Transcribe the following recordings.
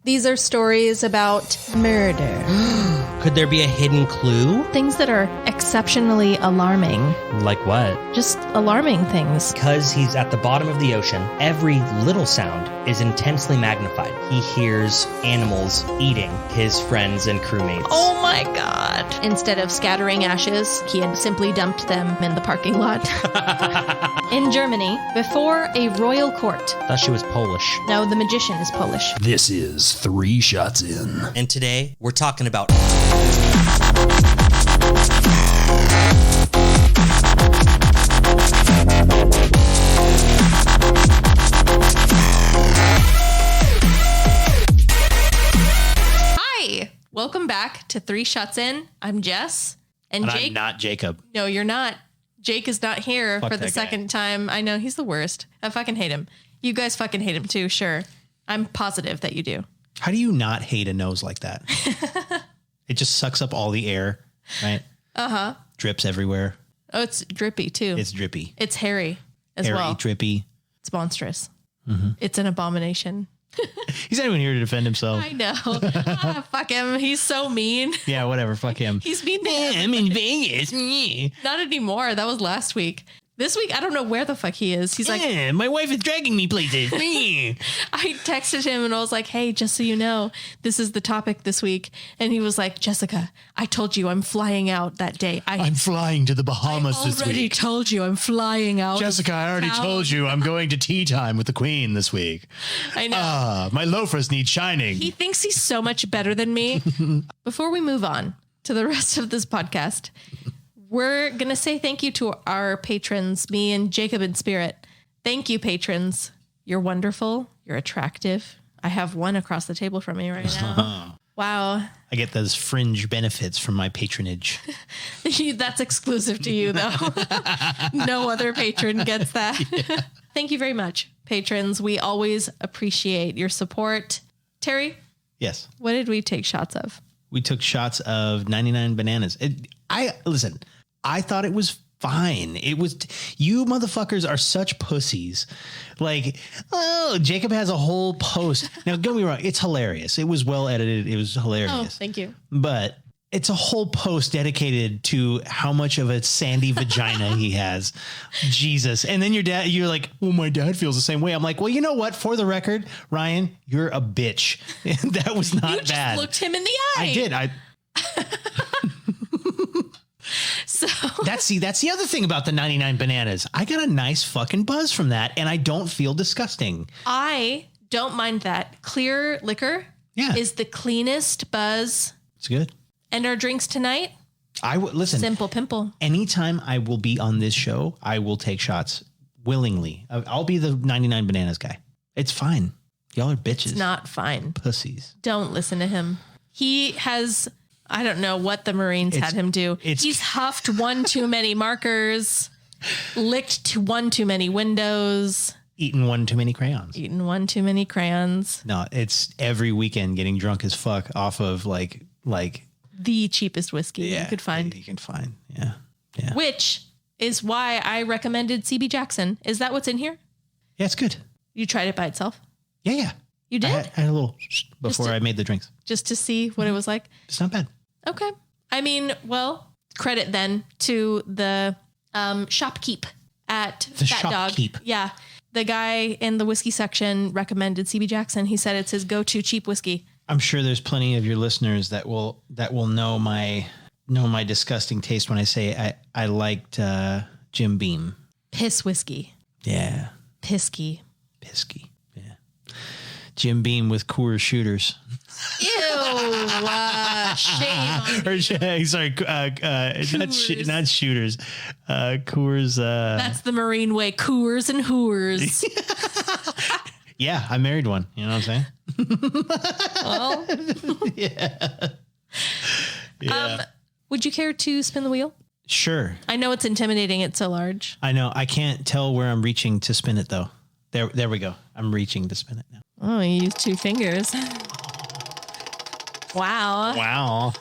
These are stories about murder. Could there be a hidden clue? Things that are exceptionally alarming. Like what? Just alarming things. Because he's at the bottom of the ocean, every little sound is intensely magnified. He hears animals eating his friends and crewmates. Oh my God. Instead of scattering ashes, he had simply dumped them in the parking lot. In Germany, before a royal court. Thought she was Polish. No, the magician is Polish. This is 3 Shots In. And today, we're talking about... Hi! Welcome back to 3 Shots In. I'm Jess. And Jake... I'm not Jacob. No, you're not. Jake is not here Fuck for the that guy. second time. I know, he's the worst. I fucking hate him. You guys fucking hate him too, sure. I'm positive that you do. How do you not hate a nose like that? It just sucks up all the air, right? Uh-huh. Drips everywhere. Oh, it's drippy too. It's drippy. It's hairy as Hairy, well. drippy. It's monstrous. It's an abomination. He's not even here to defend himself. I know. Fuck him. He's so mean. Yeah, whatever. Fuck him. He's mean to I'm in Vegas. Not anymore. That was last week. This week, I don't know where the fuck he is. He's like, My wife is dragging me places. I texted him and I was like, hey, just so you know, this is the topic this week. And he was like, Jessica, I told you I'm flying out that day. I'm flying to the Bahamas this already week. told you I'm flying out. Jessica, I already told you I'm going to tea time with the Queen this week. I know. My loafers need shining. He thinks he's so much better than me. Before we move on to the rest of this podcast, we're going to say thank you to our patrons, me and Jacob in spirit. Thank you, patrons. You're wonderful. You're attractive. I have one across the table from me right now. Wow. I get those fringe benefits from my patronage. That's exclusive to you, though. No other patron gets that. Yeah. Thank you very much, patrons. We always appreciate your support. Terry? Yes. What did we take shots of? We took shots of 99 bananas. Listen, I thought it was fine. It was, you motherfuckers are such pussies. Like, oh, Jacob has a whole post. Now, don't get me wrong. It's hilarious. It was well edited. It was hilarious. Oh, thank you. But it's a whole post dedicated to how much of a sandy vagina he has. Jesus. And then you're like, well, my dad feels the same way. I'm like, well, you know what? For the record, Ryan, you're a bitch. That was not you bad. Just looked him in the eye. I did. So that's the other thing about the 99 bananas. I got a nice fucking buzz from that, and I don't feel disgusting. I don't mind that. Clear liquor is the cleanest buzz. It's good. And our drinks tonight? Listen. Simple pimple. Anytime I will be on this show, I will take shots willingly. I'll be the 99 bananas guy. It's fine. Y'all are bitches. It's not fine. Pussies. Don't listen to him. He has... I don't know what the Marines had him do. He's huffed one too many markers, licked one too many windows. Eaten one too many crayons. No, it's every weekend getting drunk as fuck off of like the cheapest whiskey you could find. Yeah. Yeah. Which is why I recommended CB Jackson. Is that what's in here? Yeah, it's good. You tried it by itself? Yeah. You did? I had a little before I made the drinks. Just to see what it was like? It's not bad. Okay. I mean, well, credit then to the shopkeep at the Fat Dog. Shopkeep. Yeah. The guy in the whiskey section recommended CB Jackson. He said it's his go-to cheap whiskey. I'm sure there's plenty of your listeners that will know my disgusting taste when I say I liked Jim Beam. Piss whiskey. Yeah. Pisky. Yeah. Jim Beam with Coors shooters. Ew. Shame on you. Sorry. Not shooters. Coors. That's the Marine way. Coors and Hoors. Yeah, I married one. You know what I'm saying? Well. Yeah. Would you care to spin the wheel? Sure. I know it's intimidating. It's so large. I know. I can't tell where I'm reaching to spin it, though. There we go. I'm reaching to spin it now. Oh, you used 2 fingers. Wow.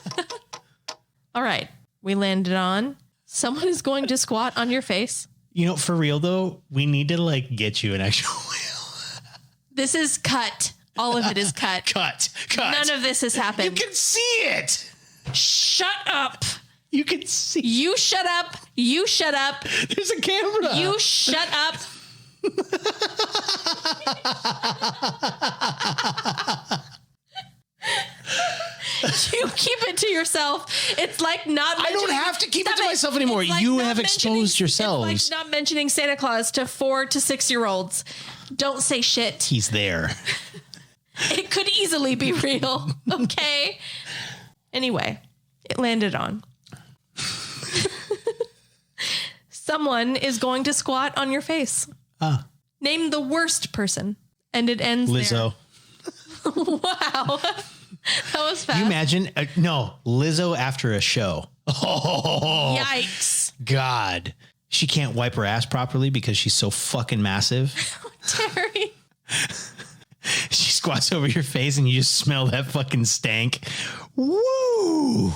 All right. We landed on someone is going to squat on your face. You know, for real, though, we need to, get you an actual wheel. This is cut All of it is cut. Cut. None of this has happened. You can see it. Shut up. You can see. You shut up. You shut up. There's a camera. You shut up. You keep it to yourself. It's like not I don't have to keep it to myself anymore. Like you have exposed yourselves. It's like not mentioning Santa Claus to 4 to 6-year-olds. Don't say shit. He's there. It could easily be real. Okay. Anyway, it landed on. Someone is going to squat on your face. Name the worst person. And it ends Lizzo. there. Wow. That was fast. You imagine? No, Lizzo after a show. Oh, yikes. God. She can't wipe her ass properly because she's so fucking massive. Terry. She squats over your face and you just smell that fucking stank. Woo!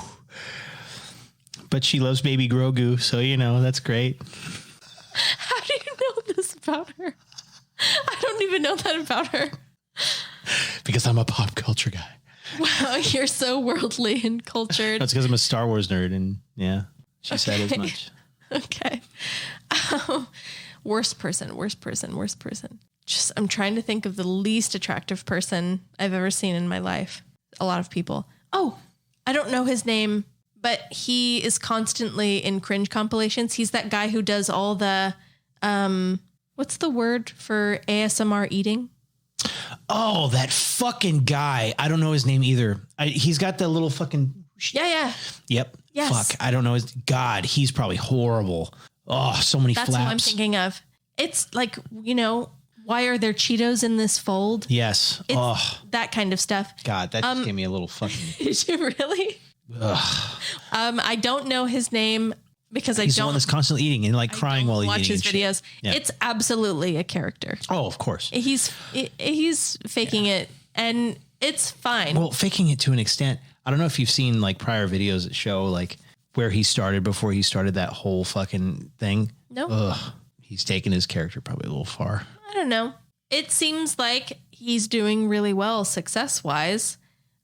But she loves baby Grogu, so that's great. How do you know this about her? I don't even know that about her. Because I'm a pop culture guy. Wow, you're so worldly and cultured. That's because I'm a Star Wars nerd, and she said as much. Okay. Worst person. Just, I'm trying to think of the least attractive person I've ever seen in my life. A lot of people. Oh, I don't know his name, but he is constantly in cringe compilations. He's that guy who does all the, what's the word for ASMR eating? Oh, that fucking guy. I don't know his name either. He's got the little fucking. Yeah. Yep. Yes. Fuck. I don't know his. God, he's probably horrible. Oh, so many That's flaps. what I'm thinking of. It's like, why are there Cheetos in this fold? Yes. It's that kind of stuff. God, that just gave me a little fucking. Did you really? Ugh. I don't know his name because He's the one that's constantly eating and crying while he's watch eating. His videos. Yeah. It's absolutely a character. Oh, of course. He's faking it, and it's fine. Well, faking it to an extent. I don't know if you've seen prior videos that show where he started before he started that whole fucking thing. No. Ugh. He's taken his character probably a little far. I don't know. It seems like he's doing really well success-wise.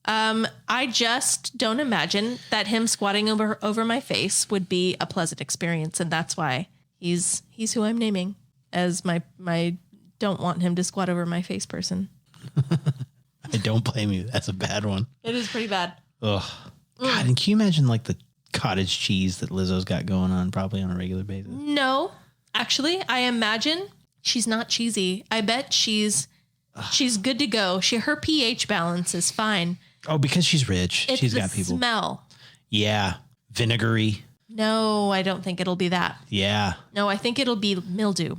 I just don't imagine that him squatting over my face would be a pleasant experience, and that's why he's who I'm naming as my don't want him to squat over my face person. I don't blame you. That's a bad one. It is pretty bad. Ugh. God, and can you imagine the cottage cheese that Lizzo's got going on probably on a regular basis? No, actually, I imagine she's not cheesy. I bet she's good to go. Her pH balance is fine. Oh, because she's rich. She's got people. Smell. Yeah. Vinegary. No, I don't think it'll be that. Yeah. No, I think it'll be mildew.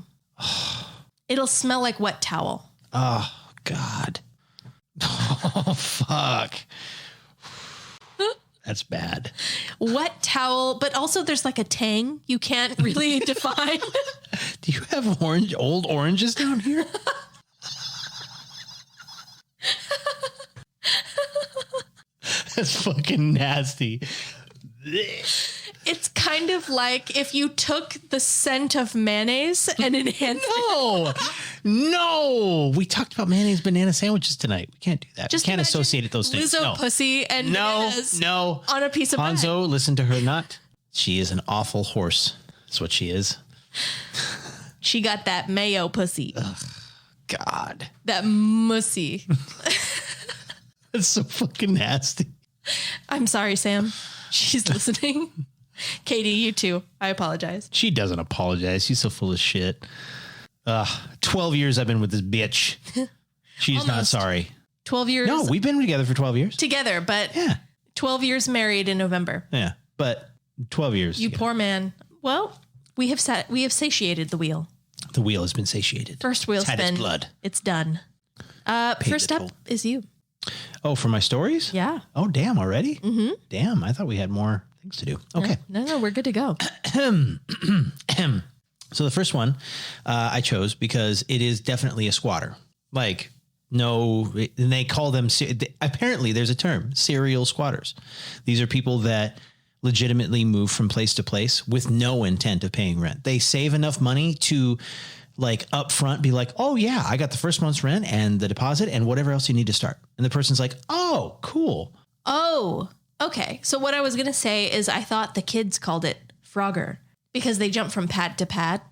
It'll smell like wet towel. Oh, God. Oh, fuck. That's bad. Wet towel, but also there's a tang you can't really define. Do you have old oranges down here? That's fucking nasty. It's kind of like if you took the scent of mayonnaise and enhanced No. We talked about mayonnaise banana sandwiches tonight. We can't do that. We can't associate those things. Lizzo pussy and bananas on a piece of bread. Hanzo, listen to her not. She is an awful horse. That's what she is. She got that mayo pussy. Ugh, God. That mussy. That's so fucking nasty. I'm sorry, Sam. She's listening. Katie, you too. I apologize. She doesn't apologize. She's so full of shit. 12 years I've been with this bitch. She's not sorry. 12 years. No, we've been together for 12 years. Together, but yeah. 12 years married in November. Yeah, but 12 years. You poor man. Well, we have satiated the wheel. The wheel has been satiated. First wheel spin. Its blood. It's done. First up is you. Oh, for my stories? Yeah. Oh, damn, already? Mm-hmm. Damn, I thought we had more things to do. Okay. No, we're good to go. So the first one I chose because it is definitely a squatter. And they call them, apparently there's a term, serial squatters. These are people that legitimately move from place to place with no intent of paying rent. They save enough money to like up front be like, oh yeah, I got the first month's rent and the deposit and whatever else you need to start. And the person's like, oh, cool. Oh, okay. So what I was going to say is I thought the kids called it Frogger because they jump from pad to pad.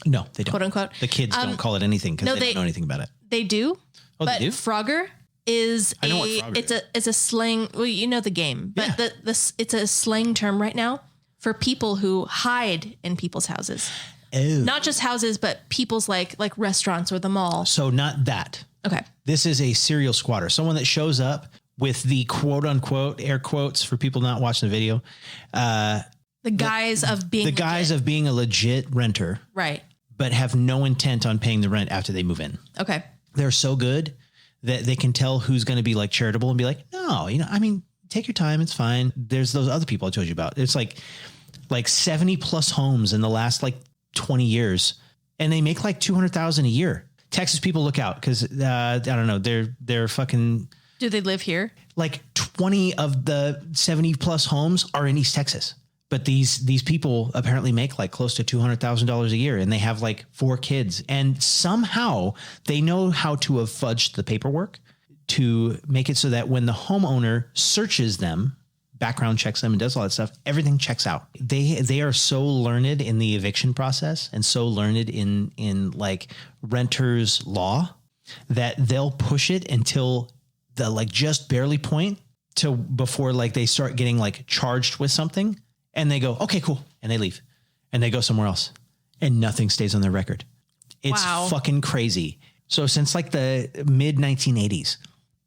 No, they don't. Quote unquote. The kids don't call it anything because they don't know anything about it. They do. Oh, but they do? Frogger is it's a slang. Well, you know the game, but it's a slang term right now for people who hide in people's houses. Oh. Not just houses, but people's like restaurants or the mall. So not that. Okay. This is a serial squatter, someone that shows up with the quote unquote air quotes for people not watching the video. The guise of being a legit renter. Right. But have no intent on paying the rent after they move in. Okay. They're so good that they can tell who's going to be like charitable and be like, no, take your time. It's fine. There's those other people I told you about. It's like 70 plus homes in the last 20 years. And they make $200,000 a year. Texas people, look out. Cause I don't know. They're fucking. Do they live here? 20 of the 70 plus homes are in East Texas. But these people apparently make close to $200,000 a year, and they have 4 kids, and somehow they know how to have fudged the paperwork to make it so that when the homeowner searches them, background checks them and does all that stuff, everything checks out. They are so learned in the eviction process and so learned in renters law that they'll push it until the just barely point to before they start getting charged with something. And they go, okay, cool. And they leave and they go somewhere else and nothing stays on their record. It's fucking crazy. So since the mid 1980s,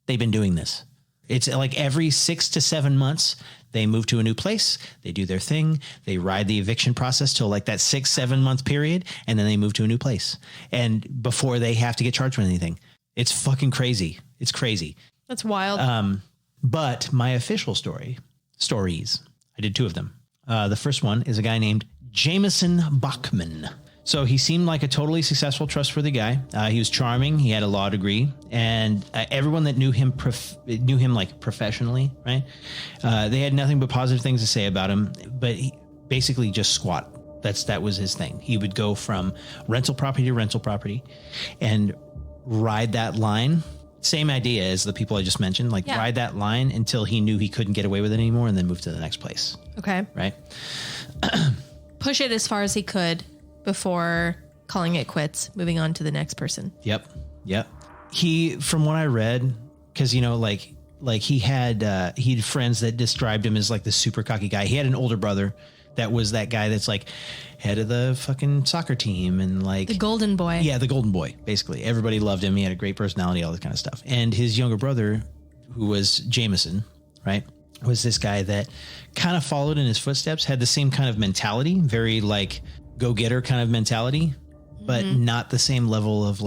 they've been doing this. It's every 6 to 7 months, they move to a new place. They do their thing. They ride the eviction process till that 6-7 month period. And then they move to a new place. And before they have to get charged with anything, it's fucking crazy. It's crazy. That's wild. But my official stories, I did 2 of them. The first one is a guy named Jameson Bachman. So he seemed like a totally successful, trustworthy guy. He was charming. He had a law degree, and everyone that knew him professionally, right? They had nothing but positive things to say about him. But he basically just squat. That was his thing. He would go from rental property to rental property, and ride that line. Same idea as the people I just mentioned, ride that line until he knew he couldn't get away with it anymore and then move to the next place. Okay. Right. Push it as far as he could before calling it quits, moving on to the next person. Yep. He, from what I read, cause he had friends that described him as the super cocky guy. He had an older brother that was that guy that's head of the fucking soccer team and the golden boy. Yeah, the golden boy. Basically, everybody loved him. He had a great personality, all this kind of stuff. And his younger brother, who was Jameson, right, was this guy that kind of followed in his footsteps, had the same kind of mentality, very go-getter kind of mentality, but not the same level of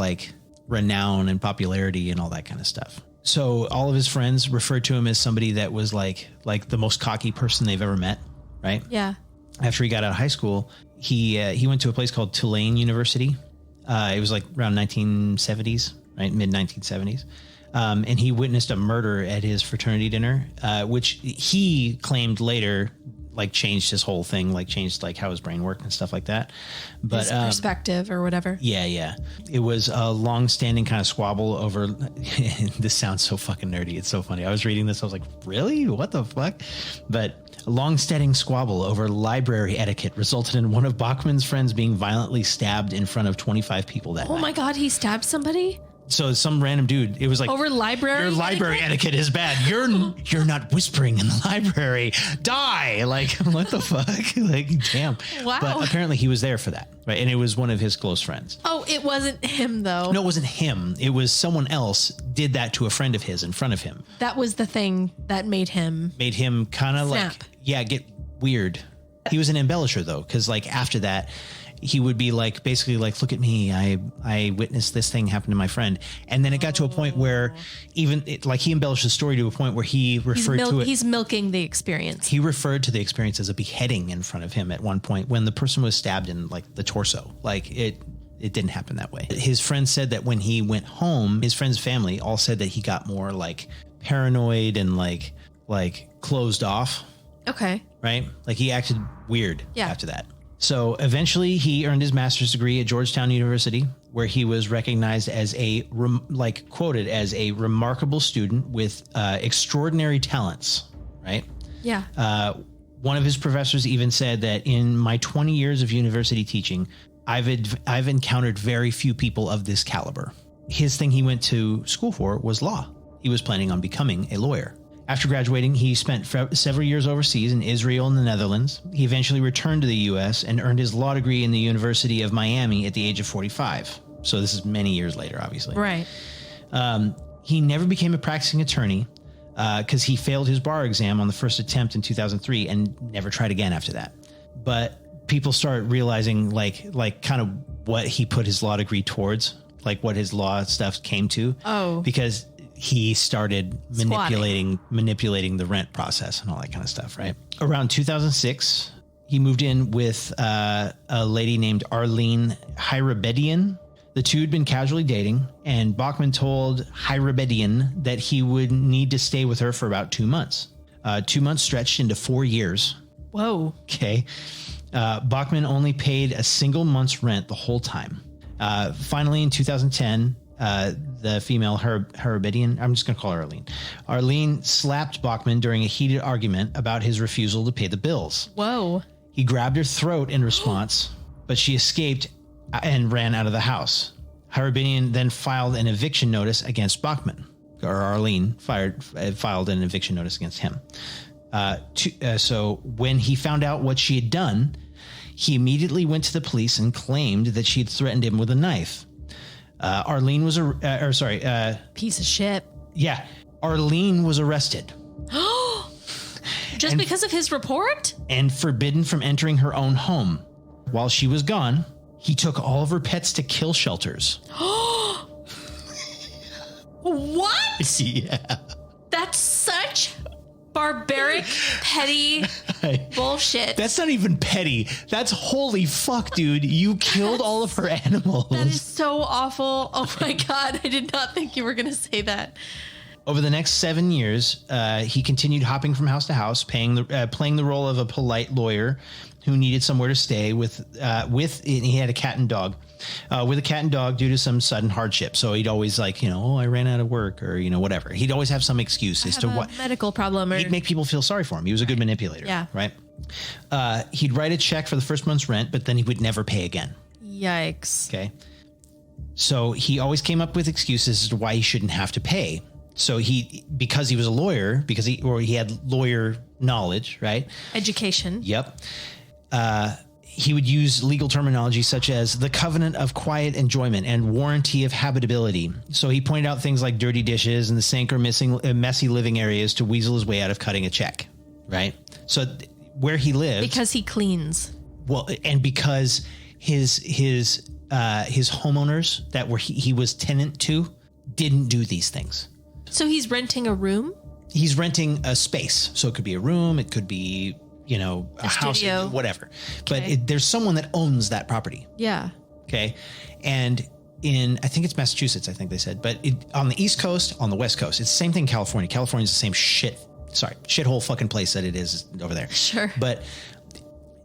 renown and popularity and all that kind of stuff. So all of his friends referred to him as somebody that was like the most cocky person they've ever met, right? Yeah. After he got out of high school, he went to a place called Tulane University. It was around 1970s, right? Mid 1970s. And he witnessed a murder at his fraternity dinner, which he claimed later, changed his whole thing, changed how his brain worked and stuff like that. But his perspective or whatever. Yeah. It was a long-standing kind of squabble over. This sounds so fucking nerdy. It's so funny. I was reading this. I was like, really? What the fuck? But a long-standing squabble over library etiquette resulted in one of Bachman's friends being violently stabbed in front of 25 people that night. Oh my God, he stabbed somebody? So some random dude, it was over library. Your library etiquette is bad. You're not whispering in the library. Die! What the fuck? Damn. Wow. But apparently he was there for that, right? And it was one of his close friends. Oh, it wasn't him though. No, it wasn't him. It was someone else did that to a friend of his in front of him. That was the thing that made him kind of get weird. He was an embellisher though, because after that, he would be basically look at me. I witnessed this thing happen to my friend. And then it got to a point where he embellished the story to a point where he referred to it. He's milking the experience. He referred to the experience as a beheading in front of him at one point when the person was stabbed in the torso. It didn't happen that way. His friend said that when he went home, his friend's family all said that he got more paranoid and closed off. Okay. Right? He acted weird after that. So eventually he earned his master's degree at Georgetown University, where he was recognized as quoted as a remarkable student with extraordinary talents, right? Yeah. One of his professors even said that in my 20 years of university teaching, I've encountered very few people of this caliber. His thing he went to school for was law. He was planning on becoming a lawyer. After graduating, he spent several years overseas in Israel and the Netherlands. He eventually returned to the U.S. and earned his law degree in the University of Miami at the age of 45. So this is many years later, obviously. Right. He never became a practicing attorney because he failed his bar exam on the first attempt in 2003 and never tried again after that. But people start realizing like kind of what he put his law degree towards, like what his law stuff came to. Oh. Because he started manipulating the rent process and all that kind of stuff, right? Around 2006, he moved in with a lady named Arlene Hyrabedian. The two had been casually dating, and Bachman told Hyrabedian that he would need to stay with her for about 2 months. 2 months stretched into 4 years. Whoa. Okay. Bachman only paid a single month's rent the whole time. Finally, in 2010, the female Hyrabedian, I'm just going to call her Arlene. Arlene slapped Bachman during a heated argument about his refusal to pay the bills. Whoa. He grabbed her throat in response, but she escaped and ran out of the house. Hyrabedian then filed an eviction notice against Bachman, or Arlene filed an eviction notice against him. So when he found out what she had done, he immediately went to the police and claimed that she had threatened him with a knife. Arlene was piece of shit. Yeah. Arlene was arrested. Just because of his report? And forbidden from entering her own home. While she was gone, he took all of her pets to kill shelters. What? Yeah. That's such barbaric, petty bullshit. That's not even petty. That's holy fuck, dude. You killed all of her animals. That is so awful. Oh my God. I did not think you were going to say that. Over the next 7 years, he continued hopping from house to house, playing the role of a polite lawyer who needed somewhere to stay with he had a cat and dog, with a cat and dog due to some sudden hardship. So he'd always I ran out of work or, whatever. He'd always have some excuse as to what medical problem. He'd make people feel sorry for him. He was a good manipulator. Yeah. Right. He'd write a check for the first month's rent, but then he would never pay again. Yikes. Okay. So he always came up with excuses as to why he shouldn't have to pay. So because he was a lawyer, he had lawyer knowledge, right? Education. Yep. He would use legal terminology such as the covenant of quiet enjoyment and warranty of habitability. So he pointed out things like dirty dishes and the sink or messy living areas to weasel his way out of cutting a check, right? So where he lived, because he cleans. Well, and because his homeowners that he was tenant to didn't do these things. So he's renting a room? He's renting a space. So it could be a room. It could be, a house, studio. Whatever. Okay. But there's someone that owns that property. Yeah. Okay. And I think it's Massachusetts, I think they said, but on the East Coast, on the West Coast, it's the same thing in California. California's the same shithole fucking place that it is over there. Sure. But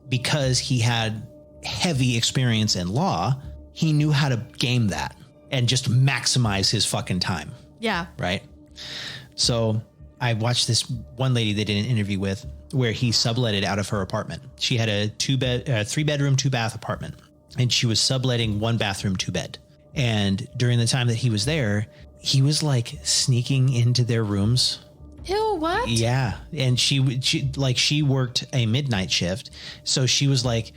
because he had heavy experience in law, he knew how to game that and just maximize his fucking time. Yeah. Right. So I watched this one lady they did an interview with where he subletted out of her apartment. She had a 3-bedroom, 2-bath apartment, and she was subletting 1-bathroom, 2-bed. And during the time that he was there, he was like sneaking into their rooms. Ew, what? Yeah. And she worked a midnight shift. So she was like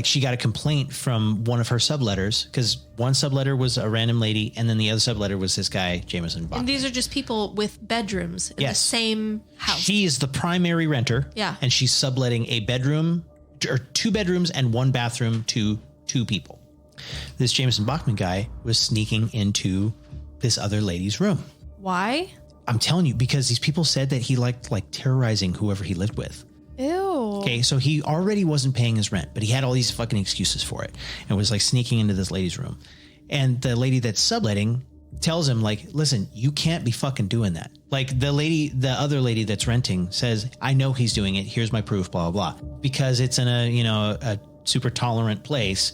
she got a complaint from one of her subletters, because one subletter was a random lady and then the other subletter was this guy, Jameson Bachman. And these are just people with bedrooms in the same house. She is the primary renter. Yeah. And she's subletting a bedroom or 2 bedrooms and 1 bathroom to 2 people. This Jameson Bachman guy was sneaking into this other lady's room. Why? I'm telling you, because these people said that he liked terrorizing whoever he lived with. Ew. Okay, so he already wasn't paying his rent, but he had all these fucking excuses for it and was sneaking into this lady's room. And the lady that's subletting tells him listen, you can't be fucking doing that. The other lady that's renting says, I know he's doing it. Here's my proof, blah, blah, blah. Because it's in a super tolerant place,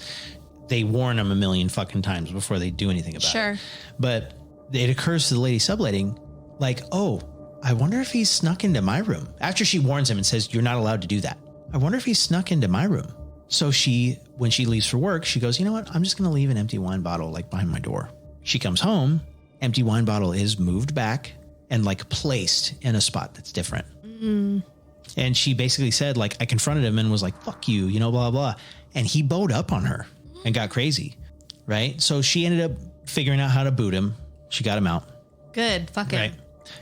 they warn him a million fucking times before they do anything about it. But it occurs to the lady subletting, like, oh, I wonder if he snuck into my room. After she warns him and says, you're not allowed to do that. I wonder if he snuck into my room. So when she leaves for work, she goes, you know what? I'm just going to leave an empty wine bottle like behind my door. She comes home, empty wine bottle is moved back and like placed in a spot that's different. And she basically said, like, I confronted him and was like, fuck you, you know, blah, blah. And he bowed up on her and got crazy. Right. So she ended up figuring out how to boot him. She got him out. Good. Fuck him. Right.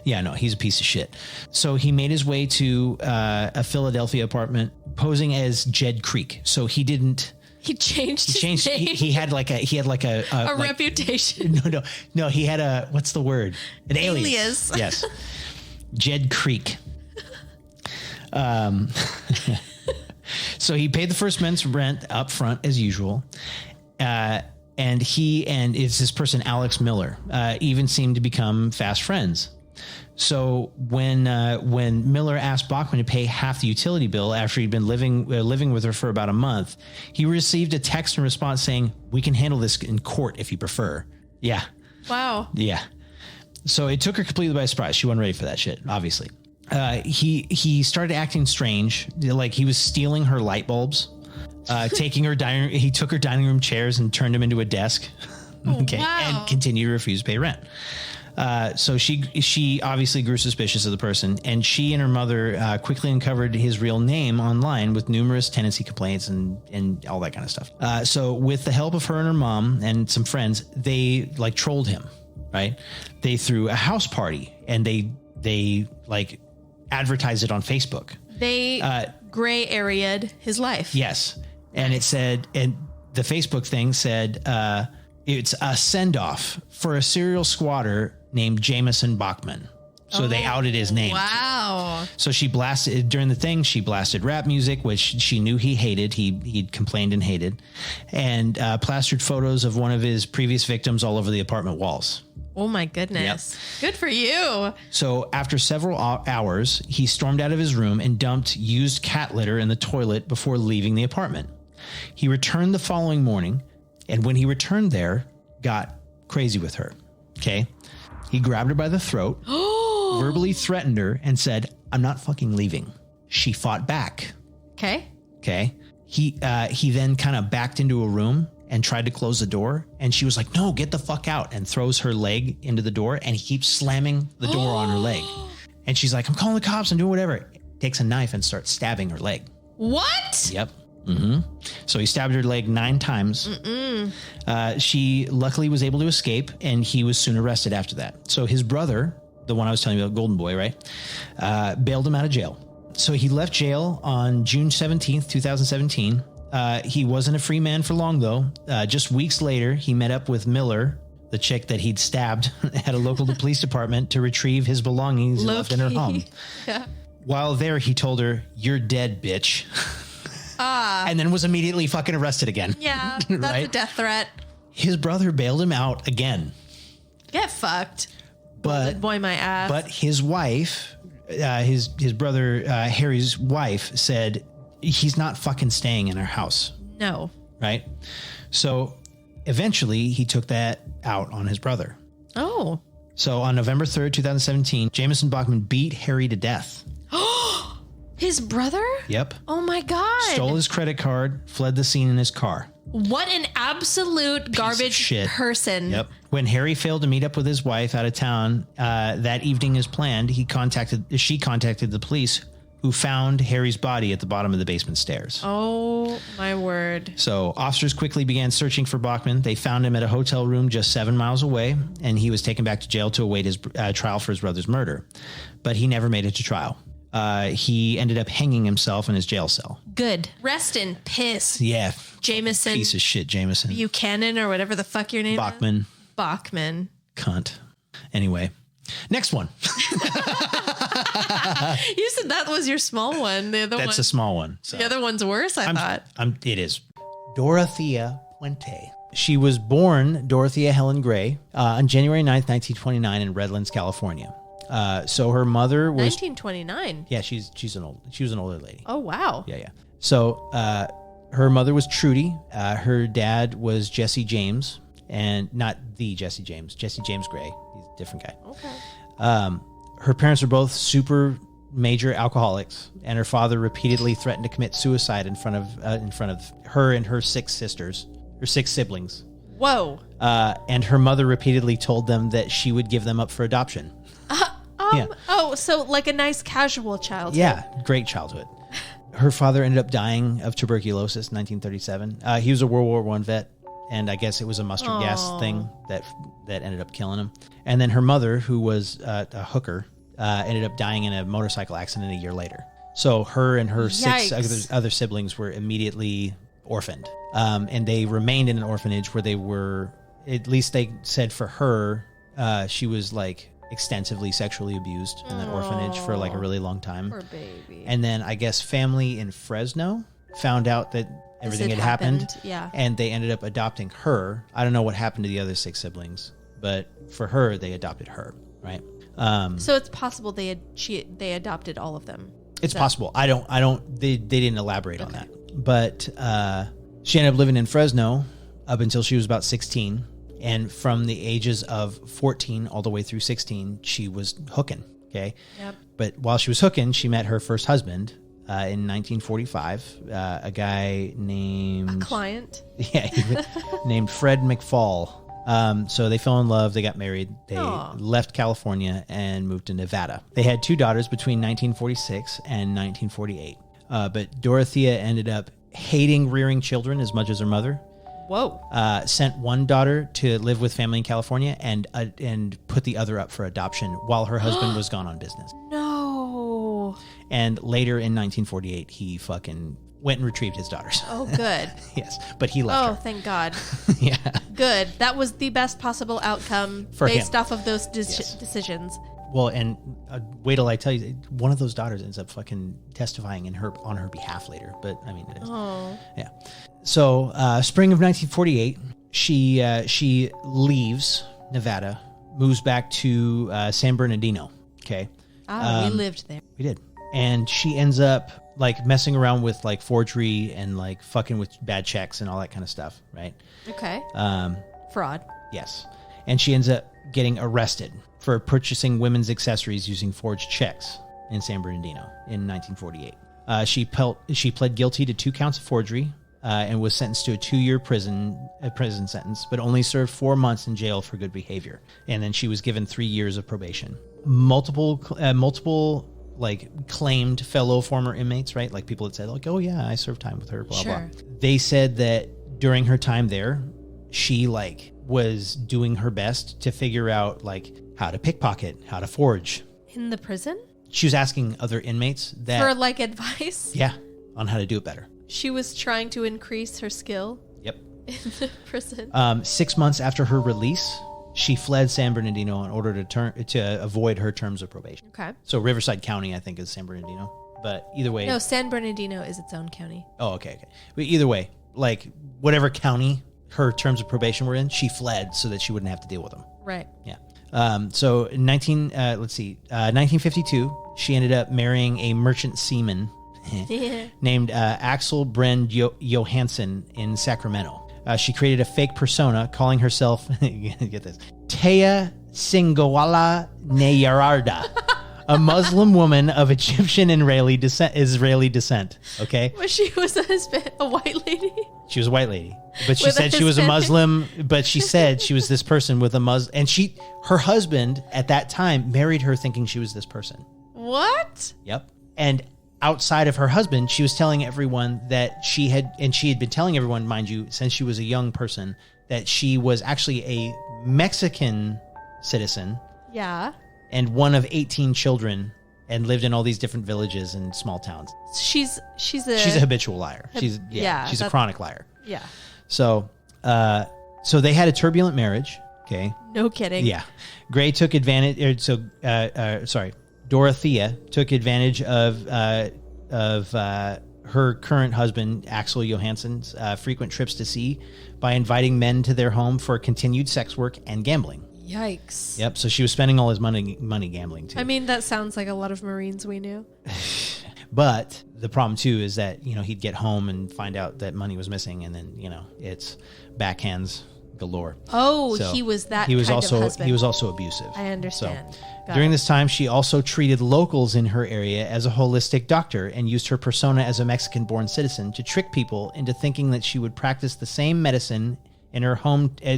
Yeah, no, he's a piece of shit. So he made his way to a Philadelphia apartment posing as Jed Creek. So he didn't. He changed his name. He had like a reputation. No. He had a, what's the word? An alias. Yes. Jed Creek. So he paid the first month's rent up front as usual. And he and it's this person, Alex Miller, even seemed to become fast friends. So when Miller asked Bachman to pay half the utility bill after he'd been living with her for about a month, he received a text in response saying, "We can handle this in court if you prefer." Yeah. Wow. Yeah. So it took her completely by surprise. She wasn't ready for that shit, obviously. He started acting strange, like he was stealing her light bulbs, he took her dining room chairs and turned them into a desk. Okay. Wow. And continued to refuse to pay rent. So she obviously grew suspicious of the person, and she and her mother quickly uncovered his real name online with numerous tenancy complaints and all that kind of stuff. So with the help of her and her mom and some friends, they like trolled him, right? They threw a house party and they like advertised it on Facebook. They gray area'd his life. Yes. And it said, and the Facebook thing said, it's a send off for a serial squatter named Jameson Bachman. So they outed his name. Wow. So she blasted during the thing. She blasted rap music, which she knew he hated. He'd complained and hated, and plastered photos of one of his previous victims all over the apartment walls. Oh my goodness. Yep. Good for you. So after several hours, he stormed out of his room and dumped used cat litter in the toilet before leaving the apartment. He returned the following morning, and when he returned there, got crazy with her. Okay. He grabbed her by the throat, verbally threatened her, and said, "I'm not fucking leaving." She fought back. Okay. Okay. He then kind of backed into a room and tried to close the door. And she was like, "No, get the fuck out," and throws her leg into the door. And he keeps slamming the door on her leg. And she's like, "I'm calling the cops. I'm doing whatever." Takes a knife and starts stabbing her leg. What? Yep. Mm-hmm. So he stabbed her leg 9 times. She luckily was able to escape, and he was soon arrested after that. So his brother, the one I was telling you about, Golden Boy, right, bailed him out of jail. So he left jail on June 17th, 2017. He wasn't a free man for long, though. Just weeks later, he met up with Miller, the chick that he'd stabbed, at a local police department to retrieve his belongings left in her home. Yeah. While there, he told her, "You're dead, bitch." And then was immediately fucking arrested again. Yeah, that's right? A death threat. His brother bailed him out again. Get fucked. But boy, my ass. But his wife, his brother Harry's wife, said he's not fucking staying in our house. No. Right. So eventually he took that out on his brother. Oh. So on November 3rd, 2017, Jameson Bachman beat Harry to death. His brother? Yep. Oh my God. Stole his credit card, fled the scene in his car. What an absolute garbage person. Yep. When Harry failed to meet up with his wife out of town that evening as planned, she contacted the police, who found Harry's body at the bottom of the basement stairs. Oh my word. So officers quickly began searching for Bachman. They found him at a hotel room just 7 miles away, and he was taken back to jail to await his trial for his brother's murder. But he never made it to trial. He ended up hanging himself in his jail cell. Good. Rest in piss. Yeah. Jameson. Piece of shit, Jameson. Buchanan or whatever the fuck your name Bachman. is. Bachman. Cunt. Anyway, next one. You said that was your small one. That's a small one. So. The other one's worse, I thought. It is. Dorothea Puente. She was born Dorothea Helen Gray on January 9th, 1929 in Redlands, California. So her mother was 1929. Yeah, she was an older lady. Oh wow. Yeah. So Her mother was Trudy. Her dad was Jesse James, and not the Jesse James Gray. He's a different guy. Okay. Her parents were both super major alcoholics, and her father repeatedly threatened to commit suicide in front of her and her six siblings. Whoa. And her mother repeatedly told them that she would give them up for adoption. Yeah. Oh, so like a nice casual childhood. Yeah, great childhood. Her father ended up dying of tuberculosis in 1937. He was a World War I vet, and I guess it was a mustard gas thing that ended up killing him. And then her mother, who was a hooker, ended up dying in a motorcycle accident a year later. So her and her six other siblings were immediately orphaned. And they remained in an orphanage where they were, at least they said for her, she was like extensively sexually abused in that orphanage for like a really long time. Poor baby. And then I guess family in Fresno found out that everything had happened. Yeah. And they ended up adopting her. I don't know what happened to the other six siblings, but for her, they adopted her, right? So it's possible they adopted all of them. It's possible. They didn't elaborate on that. But she ended up living in Fresno up until she was about 16. And from the ages of 14 all the way through 16, she was hooking. Okay. Yep. But while she was hooking, she met her first husband in 1945, a guy named... A client? Yeah, named Fred McFall. So they fell in love. They got married. They left California and moved to Nevada. They had two daughters between 1946 and 1948. But Dorothea ended up hating rearing children as much as her mother. Whoa. Sent one daughter to live with family in California and put the other up for adoption while her husband was gone on business. No. And later in 1948, he fucking went and retrieved his daughters. Oh, good. Yes, but he left her. Oh, thank God. Yeah. Good. That was the best possible outcome For based him. off of those Yes. decisions. Well, and wait till I tell you, one of those daughters ends up fucking testifying on her behalf later. But I mean, it is. Oh. Yeah. So, spring of 1948, she leaves Nevada, moves back to San Bernardino. Okay. We lived there. We did. And she ends up like messing around with like forgery and like fucking with bad checks and all that kind of stuff, right? Okay. Fraud. Yes. And she ends up getting arrested for purchasing women's accessories using forged checks in San Bernardino in 1948. She pled guilty to 2 counts of forgery and was sentenced to a 2-year prison sentence, but only served 4 months in jail for good behavior. And then she was given 3 years of probation. Multiple like claimed fellow former inmates, right? Like people that said like, oh yeah, I served time with her, blah, blah. They said that during her time there, she like was doing her best to figure out like how to pickpocket, how to forge. In the prison? She was asking other inmates that... For like advice? Yeah, on how to do it better. She was trying to increase her skill? Yep. In the prison? 6 months after her release, she fled San Bernardino in order to avoid her terms of probation. Okay. So Riverside County, I think, is San Bernardino. But either way... No, San Bernardino is its own county. Oh, okay. But either way, like whatever county her terms of probation were in, she fled so that she wouldn't have to deal with them. Right. Yeah. So in 1952, she ended up marrying a merchant seaman named Axel Brend Johansson in Sacramento. She created a fake persona calling herself, get this, Taya Singawala Nayarada, a Muslim woman of Egyptian Israeli descent. Okay. Was she a white lady? She was a white lady, but she With said she was a Muslim, but she said she was this person with a Muslim, and her husband at that time married her thinking she was this person. What? Yep. And outside of her husband, she was telling everyone that she had been telling everyone, mind you, since she was a young person, that she was actually a Mexican citizen. Yeah. And one of 18 children and lived in all these different villages and small towns. She's a habitual liar. She's a chronic liar. Yeah. So they had a turbulent marriage. Okay. No kidding. Yeah. Dorothea took advantage of her current husband, Axel Johansson's frequent trips to sea by inviting men to their home for continued sex work and gambling. Yikes. Yep. So she was spending all his money gambling too. I mean, that sounds like a lot of Marines we knew. But the problem too is that, he'd get home and find out that money was missing, and then, it's backhands galore. Oh, So he was that he was kind also of husband. he was also abusive. I understand. Got During it. this time, she also treated locals in her area as a holistic doctor and used her persona as a Mexican-born citizen to trick people into thinking that she would practice the same medicine in her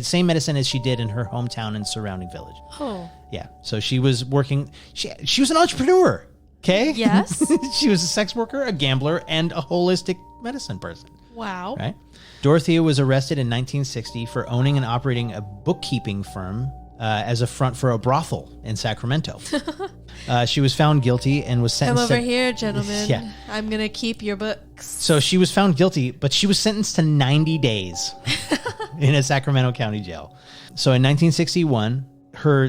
same medicine as she did in her hometown and surrounding village. Oh. Yeah. So she was working. She was an entrepreneur. Okay. Yes. She was a sex worker, a gambler, and a holistic medicine person. Wow. Right. Dorothea was arrested in 1960 for owning and operating a bookkeeping firm as a front for a brothel in Sacramento. She was found guilty and was Come sentenced. over here, gentlemen. Yeah. I'm going to keep your books. So she was found guilty, but she was sentenced to 90 days in a Sacramento County jail. So in 1961,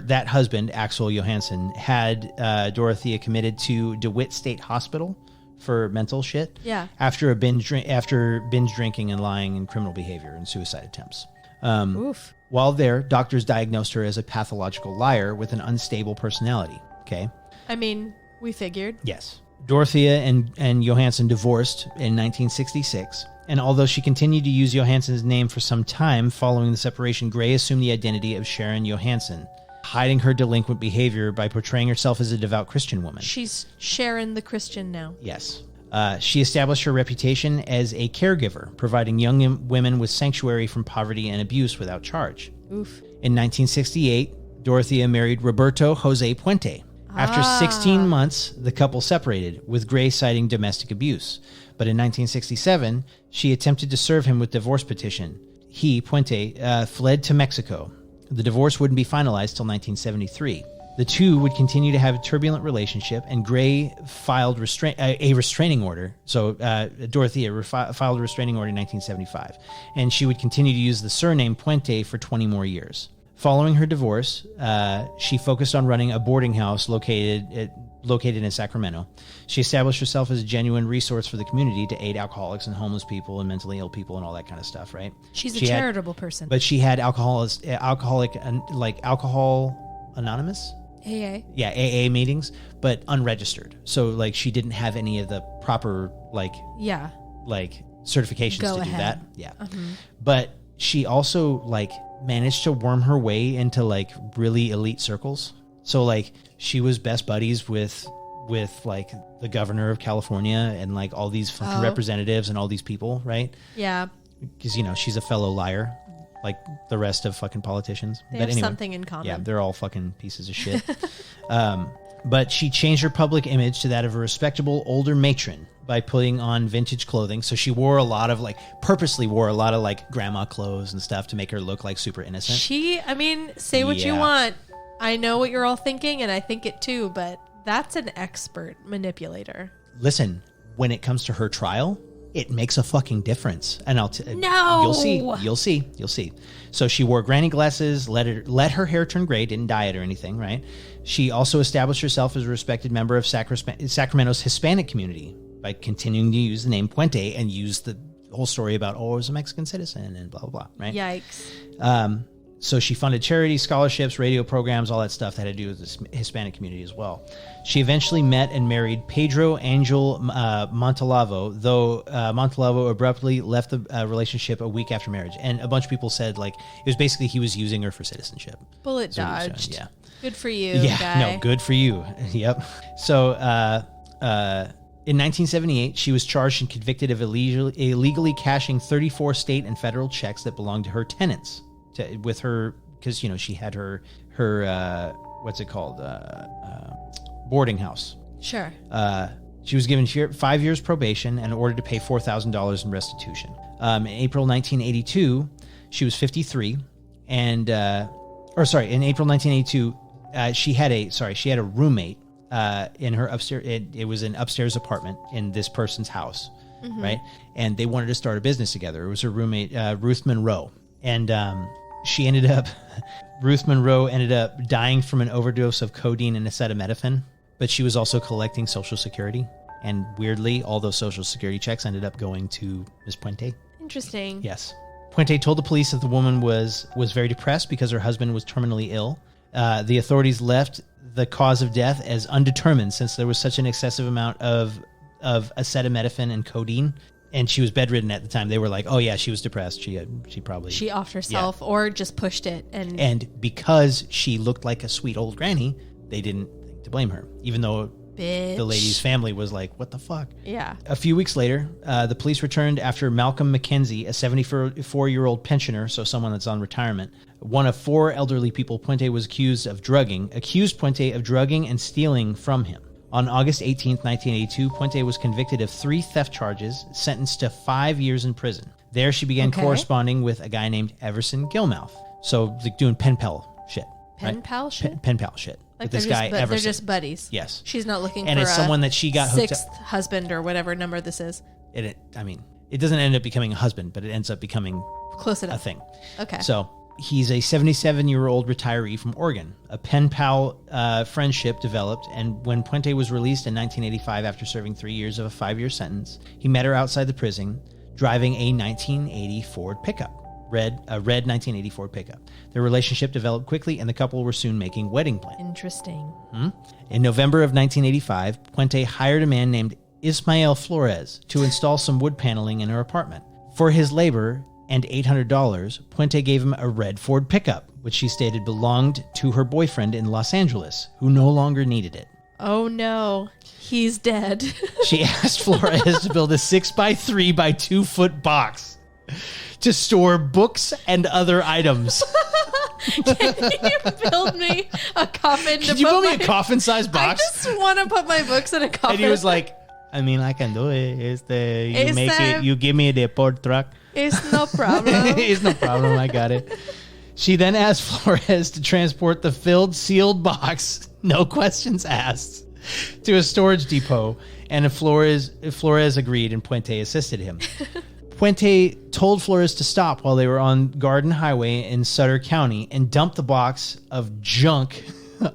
that husband, Axel Johansson, had Dorothea committed to DeWitt State Hospital for mental shit. Yeah. After binge drinking and lying and criminal behavior and suicide attempts. Oof. While there, doctors diagnosed her as a pathological liar with an unstable personality. Okay. I mean, we figured. Yes. Dorothea and Johansson divorced in 1966. And although she continued to use Johansson's name for some time following the separation, Gray assumed the identity of Sharon Johansson, hiding her delinquent behavior by portraying herself as a devout Christian woman. She's Sharon the Christian now. Yes. She established her reputation as a caregiver, providing young women with sanctuary from poverty and abuse without charge. Oof. In 1968, Dorothea married Roberto Jose Puente. After 16 months, the couple separated, with Gray citing domestic abuse. But in 1967, she attempted to serve him with divorce petition. He, Puente, fled to Mexico. The divorce wouldn't be finalized till 1973. The two would continue to have a turbulent relationship, and Gray filed a restraining order. So Dorothea filed a restraining order in 1975, and she would continue to use the surname Puente for 20 more years. Following her divorce, she focused on running a boarding house located in Sacramento. She established herself as a genuine resource for the community to aid alcoholics and homeless people and mentally ill people and all that kind of stuff, right? She's a charitable person. But she had Alcohol Anonymous? AA. Yeah, AA meetings, but unregistered. So like she didn't have any of the proper Yeah. certifications Go to ahead. do that. Yeah. But she also managed to worm her way into really elite circles. So she was best buddies with the governor of California and all these fucking representatives and all these people, right? Yeah. Because she's a fellow liar, like the rest of fucking politicians. They have something in common. Yeah, they're all fucking pieces of shit. But she changed her public image to that of a respectable older matron by putting on vintage clothing. So she wore purposely wore a lot of grandma clothes and stuff to make her look super innocent. Say what you Yeah. want. I know what you're all thinking, and I think it too, but that's an expert manipulator. Listen, when it comes to her trial, it makes a fucking difference. And No! You'll see. So she wore granny glasses, let her hair turn gray, didn't dye it or anything, right? She also established herself as a respected member of Sacramento's Hispanic community by continuing to use the name Puente and use the whole story about, I was a Mexican citizen and blah, blah, blah, right? Yikes. So she funded charities, scholarships, radio programs, all that stuff that had to do with the Hispanic community as well. She eventually met and married Pedro Angel Montalvo, though Montalvo abruptly left the relationship a week after marriage. And a bunch of people said it was basically he was using her for citizenship. Bullet That's what he was dodged. doing, yeah. Good for you, Yeah, guy. no, good for you. Yep. So in 1978, she was charged and convicted of illegally cashing 34 state and federal checks that belonged to her tenants. With her, because she had her what's it called, boarding house. Sure. She was given 5 years probation and ordered to pay $4,000 in restitution. In April 1982, she was 53, and in April 1982, she had a roommate in her upstairs. It was an upstairs apartment in this person's house, right? And they wanted to start a business together. It was her roommate, Ruth Monroe, and Ruth Monroe ended up dying from an overdose of codeine and acetaminophen, but she was also collecting Social Security. And weirdly, all those Social Security checks ended up going to Ms. Puente. Interesting. Yes. Puente told the police that the woman was very depressed because her husband was terminally ill. The authorities left the cause of death as undetermined since there was such an excessive amount of of acetaminophen and codeine, and she was bedridden at the time. They were like, oh yeah, she was depressed. She probably... She offed herself or just pushed it. And because she looked like a sweet old granny, they didn't think to blame her, even though the lady's family was like, what the fuck? Yeah. A few weeks later, the police returned after Malcolm McKenzie, a 74-year-old pensioner, so someone that's on retirement, one of 4 elderly people Puente was accused Puente of drugging and stealing from him. On August 18th, 1982, Puente was convicted of 3 theft charges, sentenced to 5 years in prison. There she began corresponding with a guy named Everson Gilmouth. So like doing pen pal shit. Pen pal shit? Pen pal shit. Like with this guy, Everson. They're just buddies. Yes. She's not looking and for it's someone that she got hooked 6th husband or whatever number this is. It doesn't end up becoming a husband, but it ends up becoming close enough. A thing. Okay. So he's a 77-year-old retiree from Oregon. A pen pal friendship developed, and when Puente was released in 1985 after serving 3 years of a 5-year sentence, he met her outside the prison driving a 1980 Ford pickup. Red 1980 Ford pickup. Their relationship developed quickly, and the couple were soon making wedding plans. Interesting. In November of 1985, Puente hired a man named Ismael Flores to install some wood paneling in her apartment. For his labor and $800, Puente gave him a red Ford pickup, which she stated belonged to her boyfriend in Los Angeles, who no longer needed it. Oh no, he's dead. She asked Flores to build a 6x3 by 2 foot box to store books and other items. Can you build me a coffin? Can you build me a coffin-sized box? I just want to put my books in a coffin. And he was like, I can do it. You give me the port truck. It's no problem. It's no problem. I got it. She then asked Flores to transport the filled, sealed box, no questions asked, to a storage depot, and Flores agreed, and Puente assisted him. Puente told Flores to stop while they were on Garden Highway in Sutter County and dumped the box of junk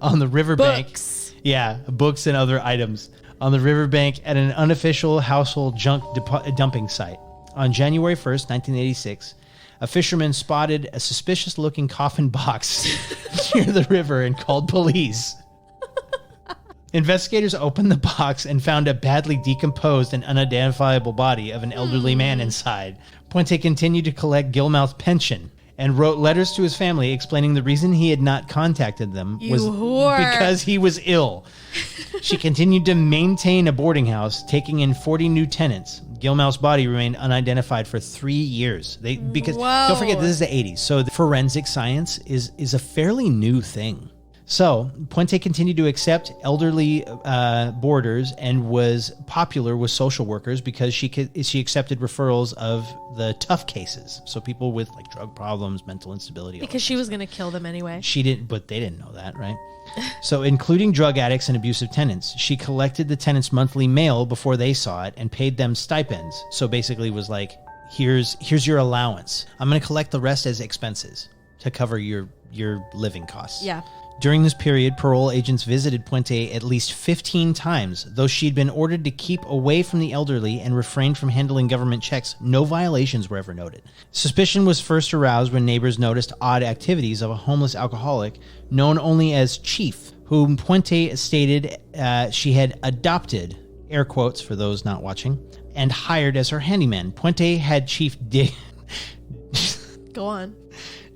on the riverbank. Books. Yeah, books and other items on the riverbank at an unofficial household junk dumping site. On January 1st, 1986, a fisherman spotted a suspicious-looking coffin box near the river and called police. Investigators opened the box and found a badly decomposed and unidentifiable body of an elderly man inside. Puente continued to collect Gilmouth's pension and wrote letters to his family explaining the reason he had not contacted them was because he was ill. She continued to maintain a boarding house, taking in 40 new tenants. Gilmouth's body remained unidentified for 3 years. Don't forget, this is the 80s, so the forensic science is a fairly new thing. So, Puente continued to accept elderly boarders and was popular with social workers because she accepted referrals of the tough cases. So people with like drug problems, mental instability. Because she was going to kill them anyway. She didn't, but they didn't know that, right? So, including drug addicts and abusive tenants, she collected the tenants' monthly mail before they saw it and paid them stipends. So basically was like, here's your allowance. I'm going to collect the rest as expenses to cover your living costs. Yeah. During this period, parole agents visited Puente at least 15 times. Though she'd been ordered to keep away from the elderly and refrained from handling government checks, no violations were ever noted. Suspicion was first aroused when neighbors noticed odd activities of a homeless alcoholic known only as Chief, whom Puente stated she had adopted, air quotes for those not watching, and hired as her handyman. Puente had Chief dig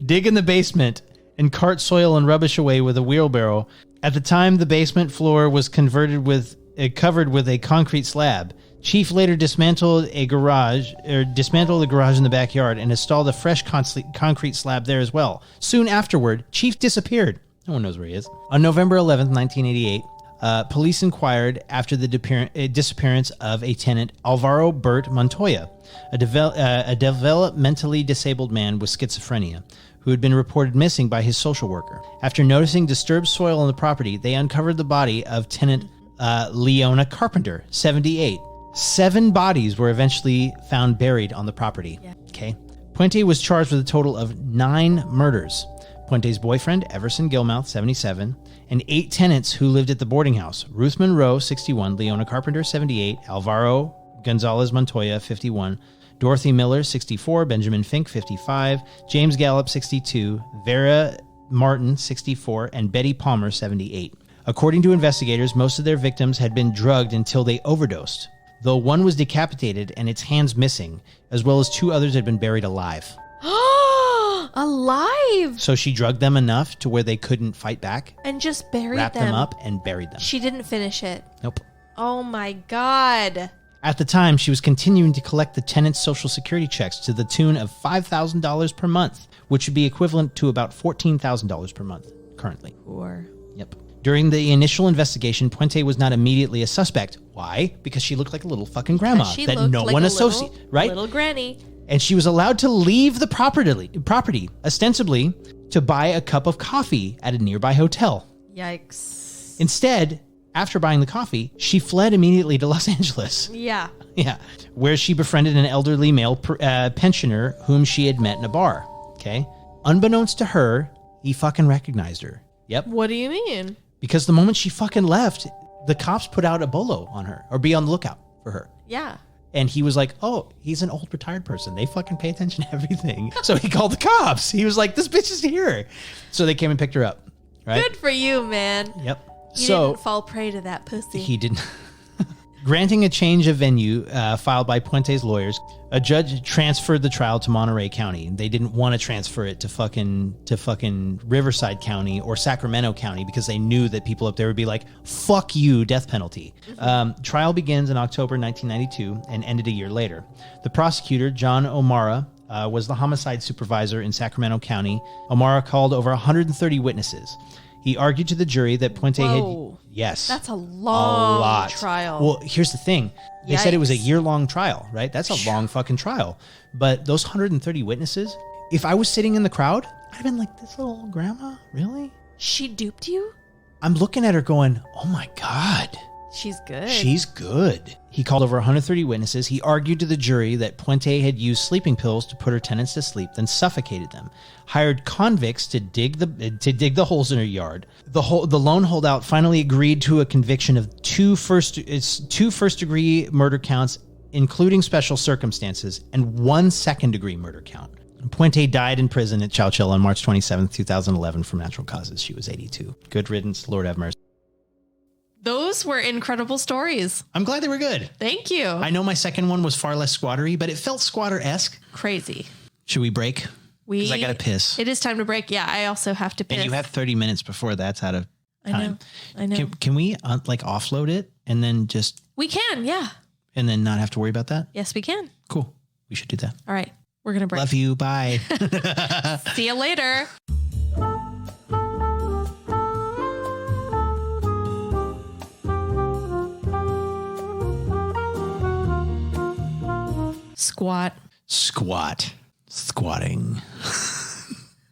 in the basement and cart soil and rubbish away with a wheelbarrow. At the time, the basement floor was covered with a concrete slab. Chief later dismantled the garage in the backyard and installed a fresh concrete slab there as well. Soon afterward, Chief disappeared. No one knows where he is. On November 11th, 1988, police inquired after the disappearance of a tenant, Alvaro Bert Montoya, a developmentally disabled man with schizophrenia, who had been reported missing by his social worker. After noticing disturbed soil on the property, they uncovered the body of tenant Leona Carpenter, 78. 7 bodies were eventually found buried on the property. Yeah. Okay. Puente was charged with a total of 9 murders. Puente's boyfriend, Everson Gilmouth, 77, and 8 tenants who lived at the boarding house: Ruth Monroe, 61, Leona Carpenter, 78, Alvaro Gonzalez Montoya, 51, Dorothy Miller, 64, Benjamin Fink, 55, James Gallup, 62, Vera Martin, 64, and Betty Palmer, 78. According to investigators, most of their victims had been drugged until they overdosed. though one was decapitated and its hands missing, as well as 2 others had been buried alive. Alive! So she drugged them enough to where they couldn't fight back, And just buried wrapped them. them up, and buried them. She didn't finish it. Nope. Oh my God. At the time, she was continuing to collect the tenants' Social Security checks to the tune of $5,000 per month, which would be equivalent to about $14,000 per month currently. Poor. Yep. During the initial investigation, Puente was not immediately a suspect. Why? Because she looked like a little fucking grandma She that looked no like one a associates, right? Little granny. And she was allowed to leave the property, ostensibly to buy a cup of coffee at a nearby hotel. Yikes. Instead, after buying the coffee, she fled immediately to Los Angeles. Yeah. Yeah, where she befriended an elderly male pensioner whom she had met in a bar. Okay. Unbeknownst to her, he fucking recognized her. Yep. What do you mean? Because the moment she fucking left, the cops put out a bolo on her, or be on the lookout for her. Yeah. And he was like, oh, he's an old retired person. They fucking pay attention to everything. So he called the cops. He was like, this bitch is here. So they came and picked her up. Right? Good for you, man. Yep. You So didn't fall prey to that pussy. he didn't. Granting a change of venue filed by Puente's lawyers, a judge transferred the trial to Monterey County. They didn't want to transfer it to fucking Riverside County or Sacramento County because they knew that people up there would be like, fuck you, death penalty. Trial begins in October 1992 and ended a year later. The prosecutor, John O'Mara, was the homicide supervisor in Sacramento County. O'Mara called over 130 witnesses. He argued to the jury that Puente Whoa. had... Yes. That's a long trial. Well, here's the thing. They said it was a Yikes. year-long trial, right? That's a long fucking trial. But those 130 witnesses, if I was sitting in the crowd, I'd have been like, this little old grandma? Really? She duped you? I'm looking at her going, oh my God. She's good. She's good. He called over 130 witnesses. He argued to the jury that Puente had used sleeping pills to put her tenants to sleep, then suffocated them. Hired convicts to dig the holes in her yard. The lone holdout finally agreed to a conviction of two first-degree murder counts, including special circumstances, and 1 second-degree murder count. Puente died in prison at Chowchilla on March 27, 2011 from natural causes. She was 82. Good riddance. Lord have mercy. Those were incredible stories. I'm glad they were good. Thank you. I know my second one was far less squattery, but it felt squatter-esque. Crazy. Should we break? Because I got to piss. It is time to break. Yeah, I also have to piss. And you have 30 minutes before that's out of time. I know. Can we offload it and then We can, yeah. and then not have to worry about that? Yes, we can. Cool. We should do that. All right. We're going to break. Love you. Bye. See you later. Squatting.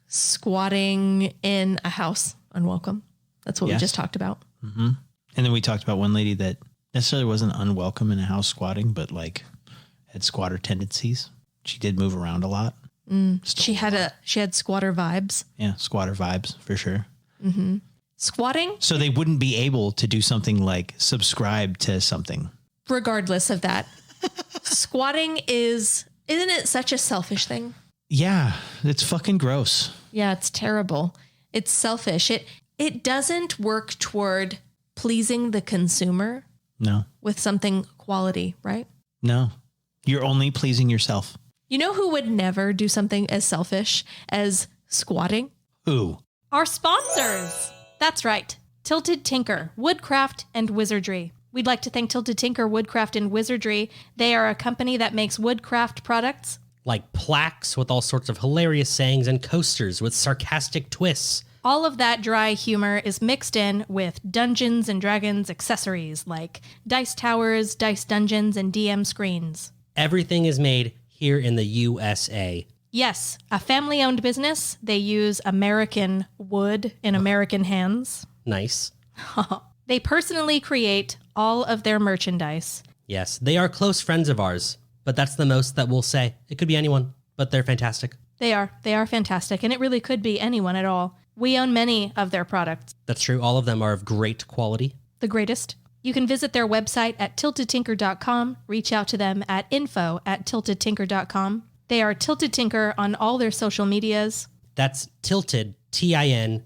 Squatting in a house. Unwelcome. That's what we just talked about. Mm-hmm. And then we talked about one lady that necessarily wasn't unwelcome in a house squatting, but like had squatter tendencies. She did move around a lot. She had squatter vibes. Yeah, squatter vibes for sure. Mm-hmm. Squatting. So they wouldn't be able to do something like subscribe to something. Regardless of that, squatting isn't it such a selfish thing? Yeah, it's fucking gross. Yeah, it's terrible. It's selfish. It doesn't work toward pleasing the consumer. No. With something quality, right? No. You're only pleasing yourself. You know who would never do something as selfish as squatting? Who? Our sponsors. That's right. Tilted Tinker, Woodcraft and Wizardry. We'd like to thank Tilted Tinker, Woodcraft and Wizardry. They are a company that makes woodcraft products. Like plaques with all sorts of hilarious sayings and coasters with sarcastic twists. All of that dry humor is mixed in with Dungeons and Dragons accessories like dice towers, dice dungeons, and DM screens. Everything is made here in the USA. Yes, a family-owned business. They use American wood in American hands. Nice. They personally create all of their merchandise. Yes, they are close friends of ours, but that's the most that we'll say. It could be anyone, but they're fantastic. They are fantastic, and it really could be anyone at all. We own many of their products. That's true. All of them are of great quality. The greatest. You can visit their website at tiltedtinker.com, reach out to them at info@tiltedtinker.com. They are Tilted Tinker on all their social medias. That's Tilted, Tinker.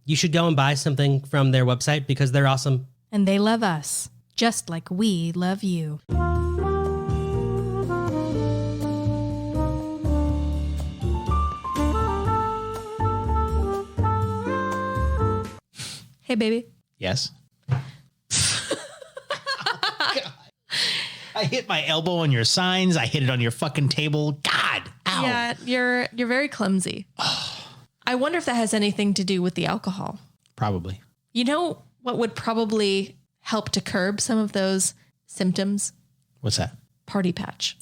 You should go and buy something from their website because they're awesome. And they love us. just like we love you. Hey, baby. Yes. I hit my elbow on your signs. I hit it on your fucking table. God. Ow. Yeah, you're very clumsy. I wonder if that has anything to do with the alcohol. Probably. You know what would probably help to curb some of those symptoms? What's that? Party Patch.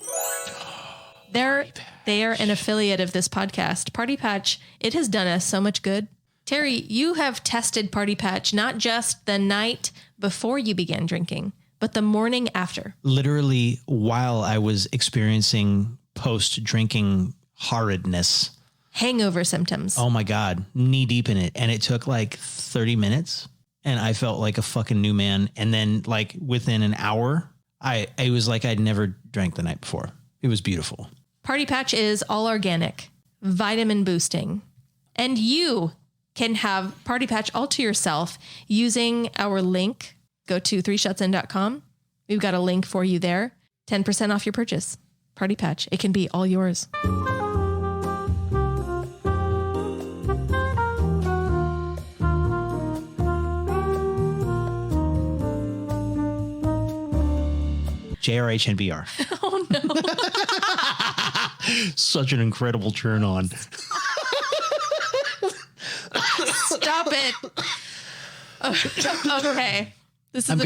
They are an affiliate of this podcast. Party Patch, it has done us so much good. Terry, you have tested Party Patch not just the night before you began drinking, but the morning after. Literally, while I was experiencing post-drinking horridness. Hangover symptoms. Oh my God. Knee deep in it. And it took like 30 minutes and I felt like a fucking new man. And then like within an hour, it was like I'd never drank the night before. It was beautiful. Party Patch is all organic, vitamin boosting. And you can have Party Patch all to yourself using our link. Go to 3shotsin.com. We've got a link for you there. 10% off your purchase. Party Patch. It can be all yours. JRH NBR. Oh, no. Such an incredible turn on. Stop it. Okay. This is I'm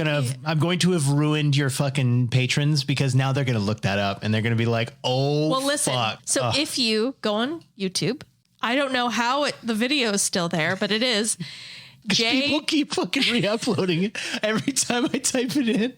going to have ruined your fucking patrons because now they're going to look that up and they're going to be like, oh, well, listen. fuck. So if you go on YouTube, I don't know how the video is still there, but it is. People keep fucking re-uploading it. Every time I type it in,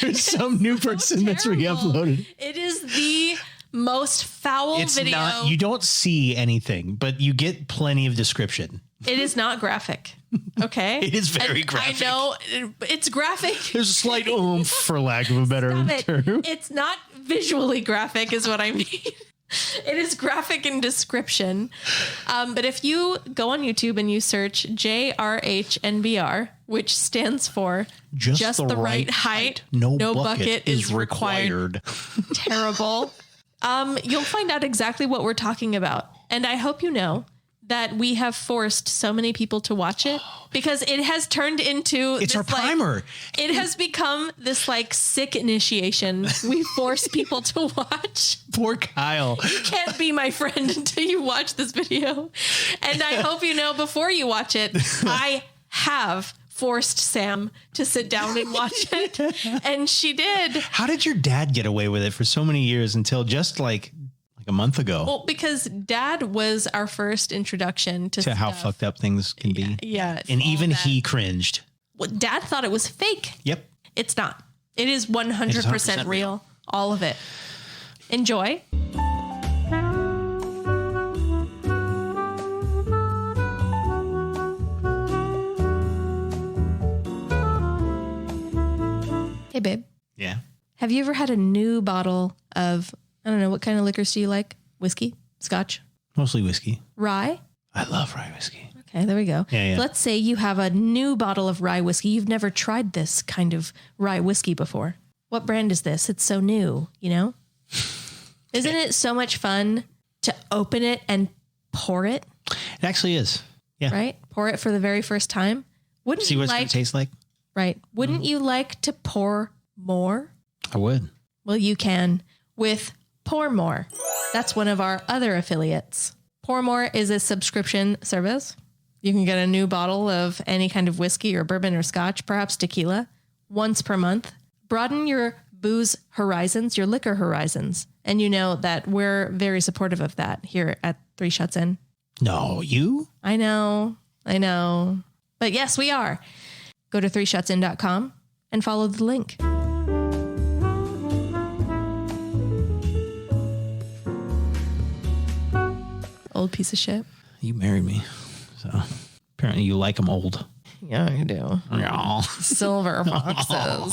there's some new person that's re-uploaded. It is the most foul video. You don't see anything, but you get plenty of description. It is not graphic. Okay. It is very graphic. I know it's graphic. There's a slight oomph, for lack of a better term. It's not visually graphic is what I mean. It is graphic in description. But if you go on YouTube and you search JRHNBR, which stands for just the right height, no bucket is required. Terrible. You'll find out exactly what we're talking about. And I hope you know that we have forced so many people to watch it because it has turned into it's our primer. It has become this like sick initiation. We force people to watch. Poor Kyle. You can't be my friend until you watch this video. And I hope you know before you watch it, I have forced Sam to sit down and watch it. And she did. How did your dad get away with it for so many years until just like a month ago? Well, because Dad was our first introduction to how fucked up things can be. Yeah. And even he cringed. Well, Dad thought it was fake. Yep. It's not. It is 100% real. All of it. Enjoy. Hey, babe. Yeah. Have you ever had a new bottle of, I don't know, what kind of liquors do you like? Whiskey? Scotch? Mostly whiskey. Rye? I love rye whiskey. Okay, there we go. Yeah. Let's say you have a new bottle of rye whiskey. You've never tried this kind of rye whiskey before. What brand is this? It's so new, you know? Isn't it so much fun to open it and pour it? It actually is. Yeah. Right? Pour it for the very first time. Wouldn't See you what it's going to taste like? Right. Wouldn't you like to pour more? I would. Well, you can with Pour More. That's one of our other affiliates. Pour More is a subscription service. You can get a new bottle of any kind of whiskey or bourbon or scotch, perhaps tequila, once per month. Broaden your booze horizons, your liquor horizons. And you know that we're very supportive of that here at 3 Shots In. No, you? I know. But yes, we are. Go to 3shotsin.com and follow the link. Old piece of shit. You married me. So apparently you like them old. Yeah, I do. Yeah. Silver foxes.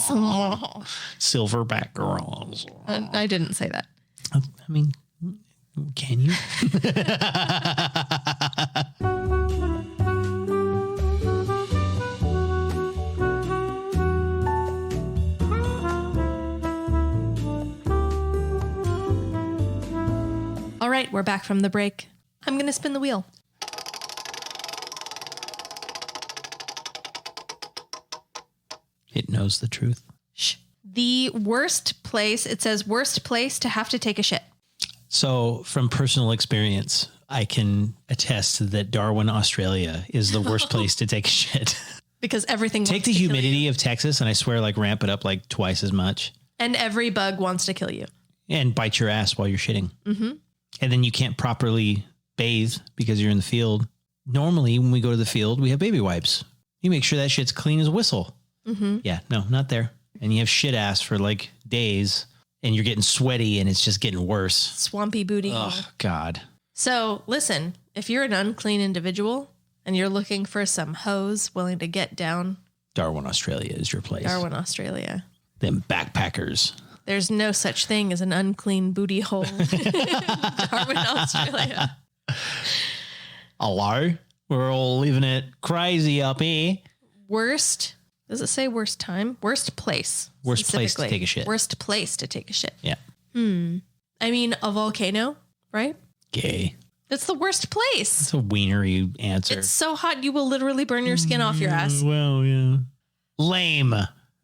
Silverback girls. I didn't say that. I mean, can you? right, we're back from the break. I'm going to spin the wheel. It knows the truth. Shh. The worst place, it says worst place to have to take a shit. So from personal experience, I can attest that Darwin, Australia is the worst place to take a shit. Because everything Take wants the to kill humidity you. of Texas and I swear like ramp it up like twice as much And every bug wants to kill you. and bite your ass while you're shitting. Mm-hmm. And then you can't properly bathe because you're in the field. Normally when we go to the field, we have baby wipes. You make sure that shit's clean as a whistle. Mm-hmm. Yeah, no, not there. And you have shit ass for like days and you're getting sweaty and it's just getting worse. Swampy booty hole. Oh, God. So listen, if you're an unclean individual and you're looking for some hoes willing to get down, Darwin, Australia is your place. Darwin, Australia. Them backpackers. There's no such thing as an unclean booty hole. Darwin, Australia. Hello? We're all living it crazy up here. Worst, does it say worst time? Worst place. Worst place to specifically. take a shit. Worst place to take a shit. Yeah. I mean, a volcano, right? Gay. That's the worst place. It's a wienery answer. It's so hot you will literally burn your skin off your ass. Well, yeah. Lame.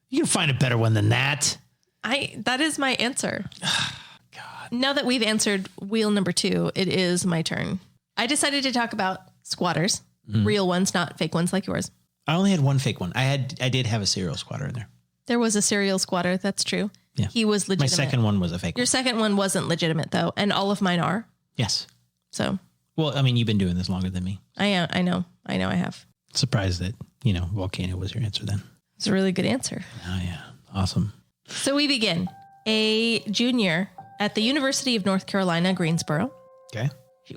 You can find a better one than that. That is my answer. God. Now that we've answered wheel number 2, it is my turn. I decided to talk about squatters, real ones, not fake ones like yours. I only had one fake one. I did have a serial squatter in there. There was a serial squatter. That's true. Yeah. He was My legitimate. second one was a fake Your one. second one wasn't legitimate though. And all of mine are. Yes. So Well, I mean, you've been doing this longer than me. I know I have. Surprised that, volcano was your answer then. It's a really good answer. Oh, yeah. Awesome. So we begin. A junior at the University of North Carolina, Greensboro. Okay.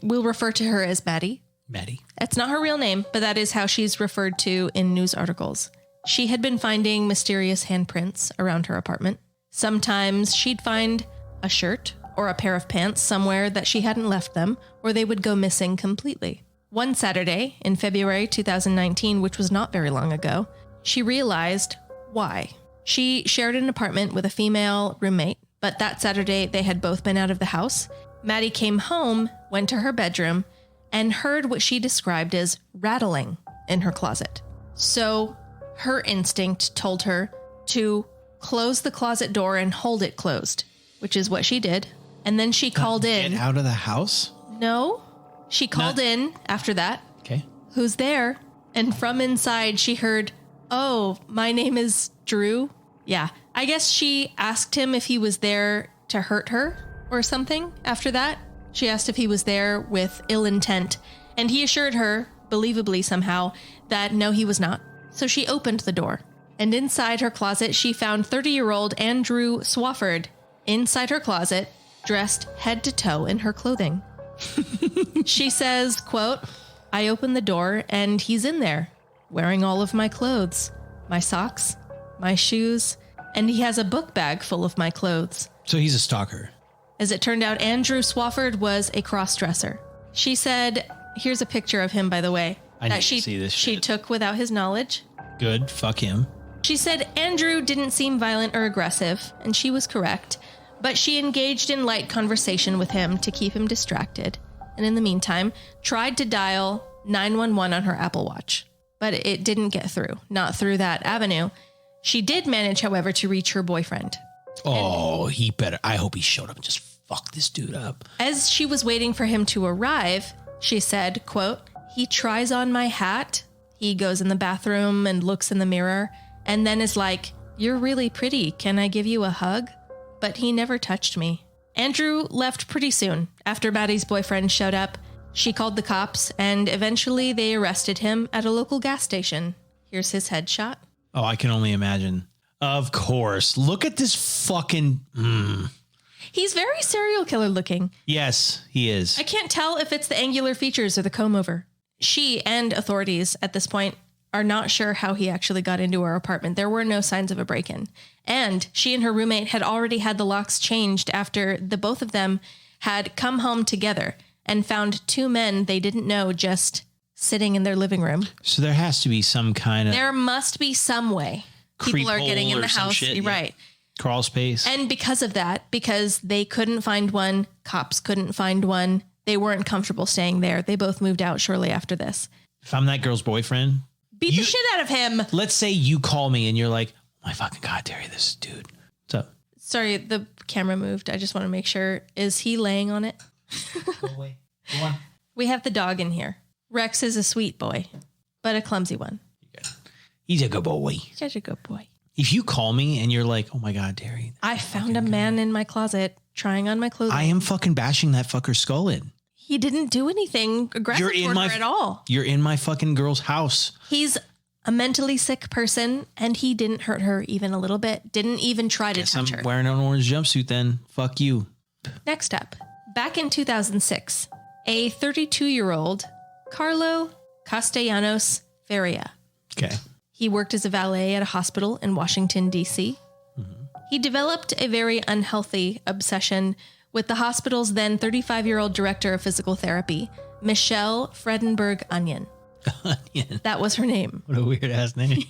We'll refer to her as Maddie. Maddie. It's not her real name, but that is how she's referred to in news articles. She had been finding mysterious handprints around her apartment. Sometimes she'd find a shirt or a pair of pants somewhere that she hadn't left them, or they would go missing completely. One Saturday in February 2019, which was not very long ago, she realized why. She shared an apartment with a female roommate, but that Saturday they had both been out of the house. Maddie came home, went to her bedroom, and heard what she described as rattling in her closet. So her instinct told her to close the closet door and hold it closed, which is what she did. And then she called in. Get out of the house? No, she called in after that. Okay. Who's there? And from inside, she heard, "Oh, my name is Drew." Yeah, I guess she asked him if he was there to hurt her or something after that. She asked if he was there with ill intent, and he assured her, believably somehow, that no, he was not. So she opened the door, and inside her closet, she found 30-year-old Andrew Swafford inside her closet, dressed head to toe in her clothing. She says, quote, "I opened the door and he's in there, wearing all of my clothes, my socks, my shoes, and he has a book bag full of my clothes." So he's a stalker. As it turned out, Andrew Swafford was a cross-dresser. She said, here's a picture of him, by the way, I need that to see this she shit. took without his knowledge. Good. Fuck him. She said Andrew didn't seem violent or aggressive, and she was correct, but she engaged in light conversation with him to keep him distracted, and in the meantime, tried to dial 911 on her Apple Watch, but it didn't get through, not through that avenue. She did manage, however, to reach her boyfriend. Oh, he better. I hope he showed up and just fuck this dude up. As she was waiting for him to arrive, she said, quote, "He tries on my hat. He goes in the bathroom and looks in the mirror and then is like, 'You're really pretty. Can I give you a hug?' But he never touched me." Andrew left pretty soon. After Maddie's boyfriend showed up, she called the cops and eventually they arrested him at a local gas station. Here's his headshot. Oh, I can only imagine. Of course. Look at this fucking. He's very serial killer looking. Yes, he is. I can't tell if it's the angular features or the comb over. She and authorities at this point are not sure how he actually got into her apartment. There were no signs of a break-in. And she and her roommate had already had the locks changed after the both of them had come home together and found two men they didn't know just sitting in their living room. So there has to be some kind of There must be some way people are creephole getting in or the some house. shit, yeah. Right. Crawl space. And because of that, because they couldn't find one, cops couldn't find one, they weren't comfortable staying there. They both moved out shortly after this. If I'm that girl's boyfriend, Beat the shit out of him. let's say you call me and you're like, oh my fucking God, Terry, this dude. What's up? Sorry, the camera moved. I just want to make sure. Is he laying on it? Go away. Go on. We have the dog in here. Rex is a sweet boy, but a clumsy one. He's a good boy. Such a good boy. If you call me and you're like, oh my God, Terry. I found a man in my closet trying on my clothing. I am fucking bashing that fucker's skull in. He didn't do anything aggressive toward her at all. You're in my fucking girl's house. He's a mentally sick person, and he didn't hurt her even a little bit. Didn't even try to touch her. I'm wearing an orange jumpsuit then. Fuck you. Next up, back in 2006, a 32-year-old Carlo Castellanos Faria. Okay. He worked as a valet at a hospital in Washington, D.C. Mm-hmm. He developed a very unhealthy obsession with the hospital's then 35-year-old director of physical therapy, Michelle Fredenberg Onion. Onion. That was her name. What a weird ass name.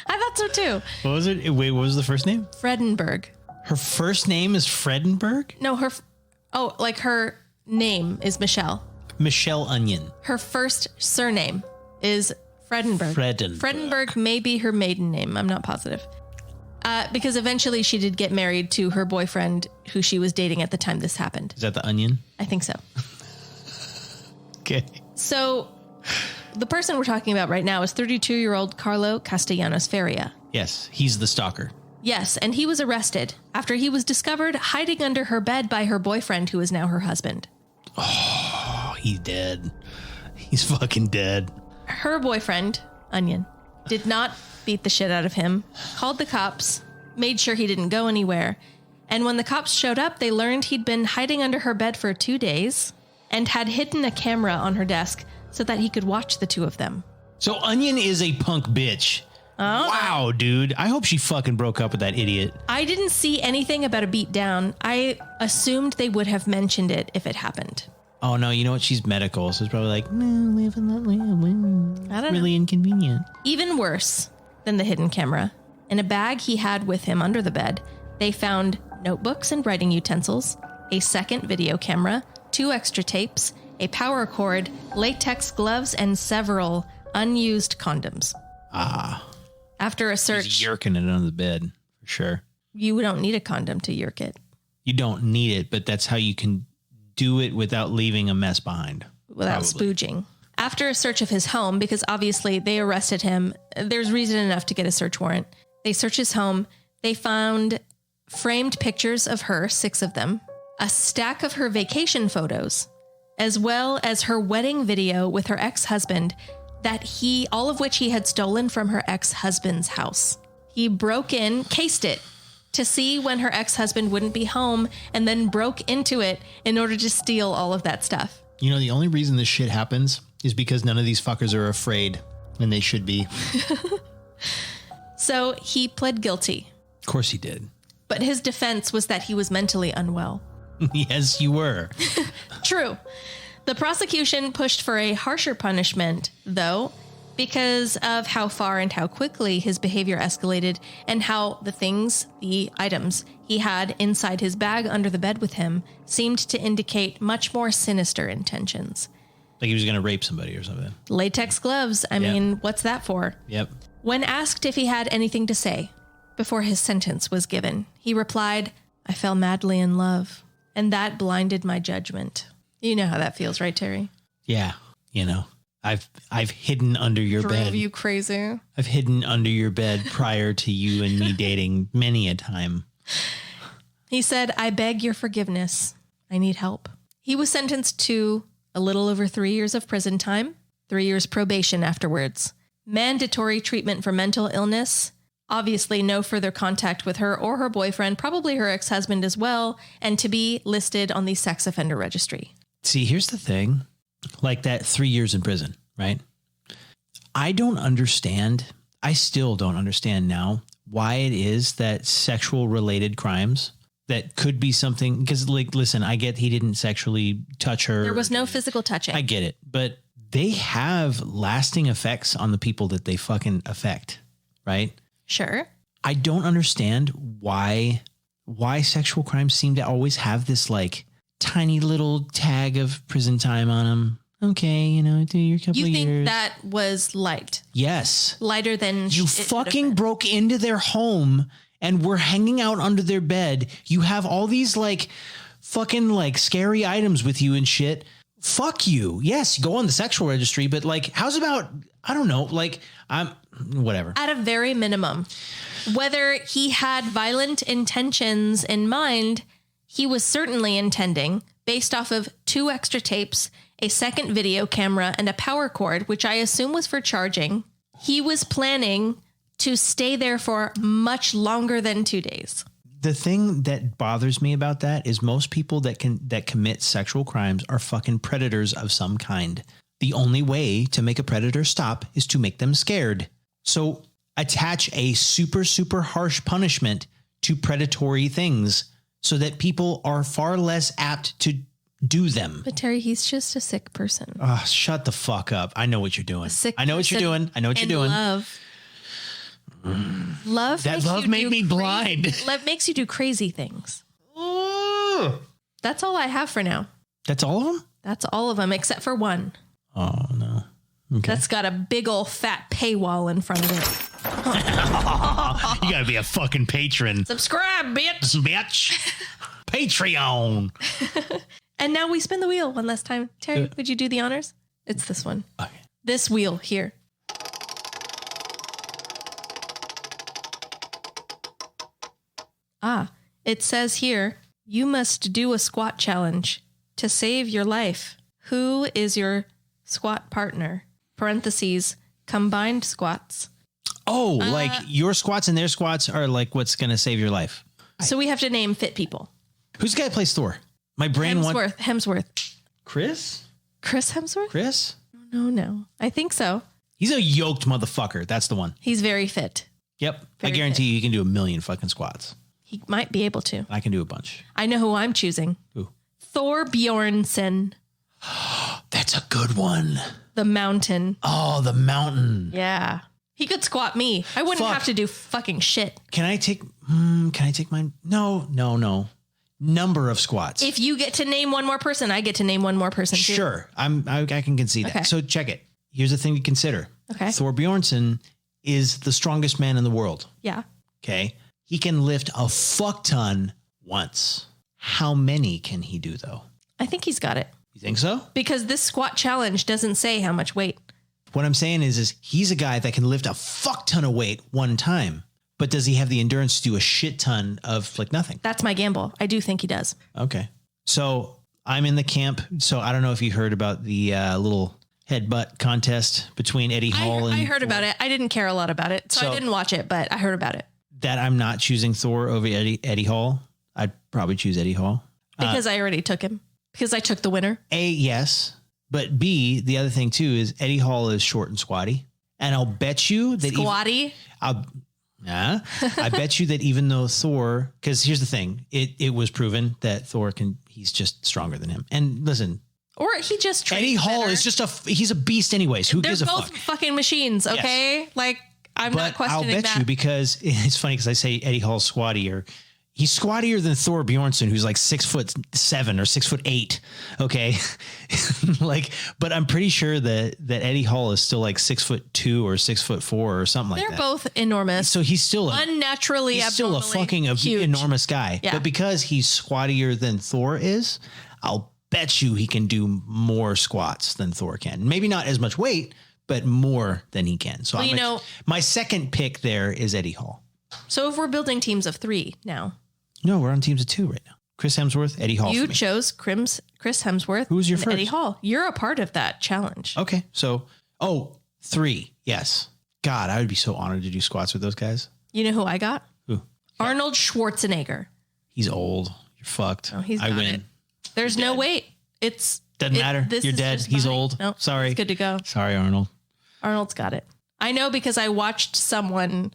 I thought so too. What was it? Wait, what was the first name? Fredenberg. Her first name is Fredenberg? No, her name is Michelle. Michelle Onion. Her first surname is Fredenberg. Fredenberg may be her maiden name. I'm not positive. Because eventually she did get married to her boyfriend who she was dating at the time this happened. Is that the Onion? I think so. Okay. So the person we're talking about right now is 32-year-old Carlo Castellanos Faria. Yes, he's the stalker. Yes, and he was arrested after he was discovered hiding under her bed by her boyfriend, who is now her husband. Oh, he's dead. He's fucking dead. Her boyfriend, Onion, did not beat the shit out of him, called the cops, made sure he didn't go anywhere. And when the cops showed up, they learned he'd been hiding under her bed for 2 days and had hidden a camera on her desk so that he could watch the two of them. So Onion is a punk bitch. Oh. Wow, dude. I hope she fucking broke up with that idiot. I didn't see anything about a beat down. I assumed they would have mentioned it if it happened. Oh, no, you know what? She's medical, so it's probably like, no, live and let live. I don't know. Really inconvenient. Even worse than the hidden camera, in a bag he had with him under the bed, they found notebooks and writing utensils, a second video camera, 2 extra tapes, a power cord, latex gloves, and several unused condoms. Ah. After a search... He's yerking it under the bed, for sure. You don't need a condom to yerk it. You don't need it, but that's how you can do it without leaving a mess behind. Without spooging. After a search of his home, because obviously they arrested him, there's reason enough to get a search warrant. They searched his home. They found framed pictures of her, 6 of them, a stack of her vacation photos, as well as her wedding video with her ex-husband all of which he had stolen from her ex-husband's house. He broke in, cased it to see when her ex-husband wouldn't be home, and then broke into it in order to steal all of that stuff. You know, the only reason this shit happens is because none of these fuckers are afraid, and they should be. So he pled guilty. Of course he did. But his defense was that he was mentally unwell. Yes, you were. True. The prosecution pushed for a harsher punishment, though, because of how far and how quickly his behavior escalated and how the items he had inside his bag under the bed with him seemed to indicate much more sinister intentions. Like he was going to rape somebody or something. Latex gloves. I mean, what's that for? Yep. When asked if he had anything to say before his sentence was given, he replied, "I fell madly in love, and that blinded my judgment." You know how that feels, right, Terry? Yeah. You know, I've hidden under your bed. Drove you crazy. I've hidden under your bed prior to you and me dating many a time. He said, "I beg your forgiveness. I need help." He was sentenced to a little over 3 years of prison time, 3 years probation afterwards, mandatory treatment for mental illness, obviously no further contact with her or her boyfriend, probably her ex-husband as well, and to be listed on the sex offender registry. See, here's the thing. Like that 3 years in prison, right? I don't understand. I still don't understand now why it is that sexual related crimes that could be something, because like, listen, I get he didn't sexually touch her. There was no physical touching. I get it. But they have lasting effects on the people that they fucking affect, right? Sure. I don't understand why why sexual crimes seem to always have this like tiny little tag of prison time on them. Okay, you know, do your couple of years. You think that was light? Yes. Lighter than you fucking broke into their home and were hanging out under their bed. You have all these like fucking like scary items with you and shit. Fuck you. Yes, go on the sexual registry, but like, how's about, I don't know, like whatever. At a very minimum, whether he had violent intentions in mind, he was certainly intending, based off of 2 extra tapes, a second video camera, and a power cord, which I assume was for charging. He was planning to stay there for much longer than 2 days. The thing that bothers me about that is most people that commit sexual crimes are fucking predators of some kind. The only way to make a predator stop is to make them scared. So attach a super, super harsh punishment to predatory things so that people are far less apt to do them. But Terry, he's just a sick person. Oh, shut the fuck up. I know what you're doing. I know what you're doing. I know what you're doing. Love that love made me blind. Love makes you do crazy things. That's all I have for now. That's all of them? That's all of them except for one. Oh, no. Okay. That's got a big old fat paywall in front of it. You gotta be a fucking patron. Subscribe, bitch. Bitch. Patreon. And now we spin the wheel one last time. Terry, would you do the honors? It's this one. Okay. This wheel here. It says here, you must do a squat challenge to save your life. Who is your squat partner? Parentheses, combined squats. Oh, like your squats and their squats are like what's going to save your life. So we have to name fit people. Who's the guy that plays Thor? My brain Hemsworth. Chris Hemsworth? Chris? No. I think so. He's a yoked motherfucker. That's the one. He's very fit. Yep. I guarantee you he can do 1 million fucking squats. He might be able to. I can do a bunch. I know who I'm choosing. Who? Thor Bjornsson. That's a good one. The mountain. Oh, the mountain. Yeah. He could squat me. I wouldn't have to do fucking shit. Can I take mine? No. Number of squats. If you get to name one more person, I get to name one more person too. Sure. I can concede that. So check it. Here's the thing to consider. Okay. Thor Bjornsson is the strongest man in the world. Yeah. Okay. He can lift a fuck ton once. How many can he do though? I think he's got it. You think so? Because this squat challenge doesn't say how much weight. What I'm saying is he's a guy that can lift a fuck ton of weight one time, but does he have the endurance to do a shit ton of like nothing? That's my gamble. I do think he does. Okay. So I'm in the camp. So I don't know if you heard about the little headbutt contest between Eddie Hall and I heard about it. I didn't care a lot about it. So I didn't watch it, but I heard about it. That I'm not choosing Thor over Eddie Hall. I'd probably choose Eddie Hall. Because I already took him. Because I took the winner. A, yes. But B, the other thing too is Eddie Hall is short and squatty. And I'll bet you that squatty. I bet you that even though Thor, because here's the thing, it was proven that Thor he's just stronger than him. And listen, or he just trains Eddie Hall better. is just he's a beast anyways. Who gives a fuck? They're both fucking machines, okay? Yes. Like I'm not questioning I'll bet you because it's funny because I say Eddie Hall's squattier. He's squattier than Thor Bjornsson, who's like 6'7" or 6'8". Okay. But I'm pretty sure that Eddie Hall is still like 6'2" or 6'4" or something like that. They're both enormous. So he's still unnaturally he's still a fucking enormous guy. Yeah. But because he's squattier than Thor is, I'll bet you he can do more squats than Thor can. Maybe not as much weight, but more than he can. So my second pick there is Eddie Hall. So if we're building teams of 3 now. No, we're on teams of 2 right now. Chris Hemsworth, Eddie Hall. You chose Chris Hemsworth. Who's your first? Eddie Hall. You're a part of that challenge. Okay. So, 3. Yes. God, I would be so honored to do squats with those guys. You know who I got? Who? Arnold Schwarzenegger. He's old. You're fucked. Oh, I win. It. There's no weight. Doesn't matter. You're dead. He's old. Nope. Sorry. It's good to go. Sorry, Arnold. Arnold's got it. I know because I watched someone.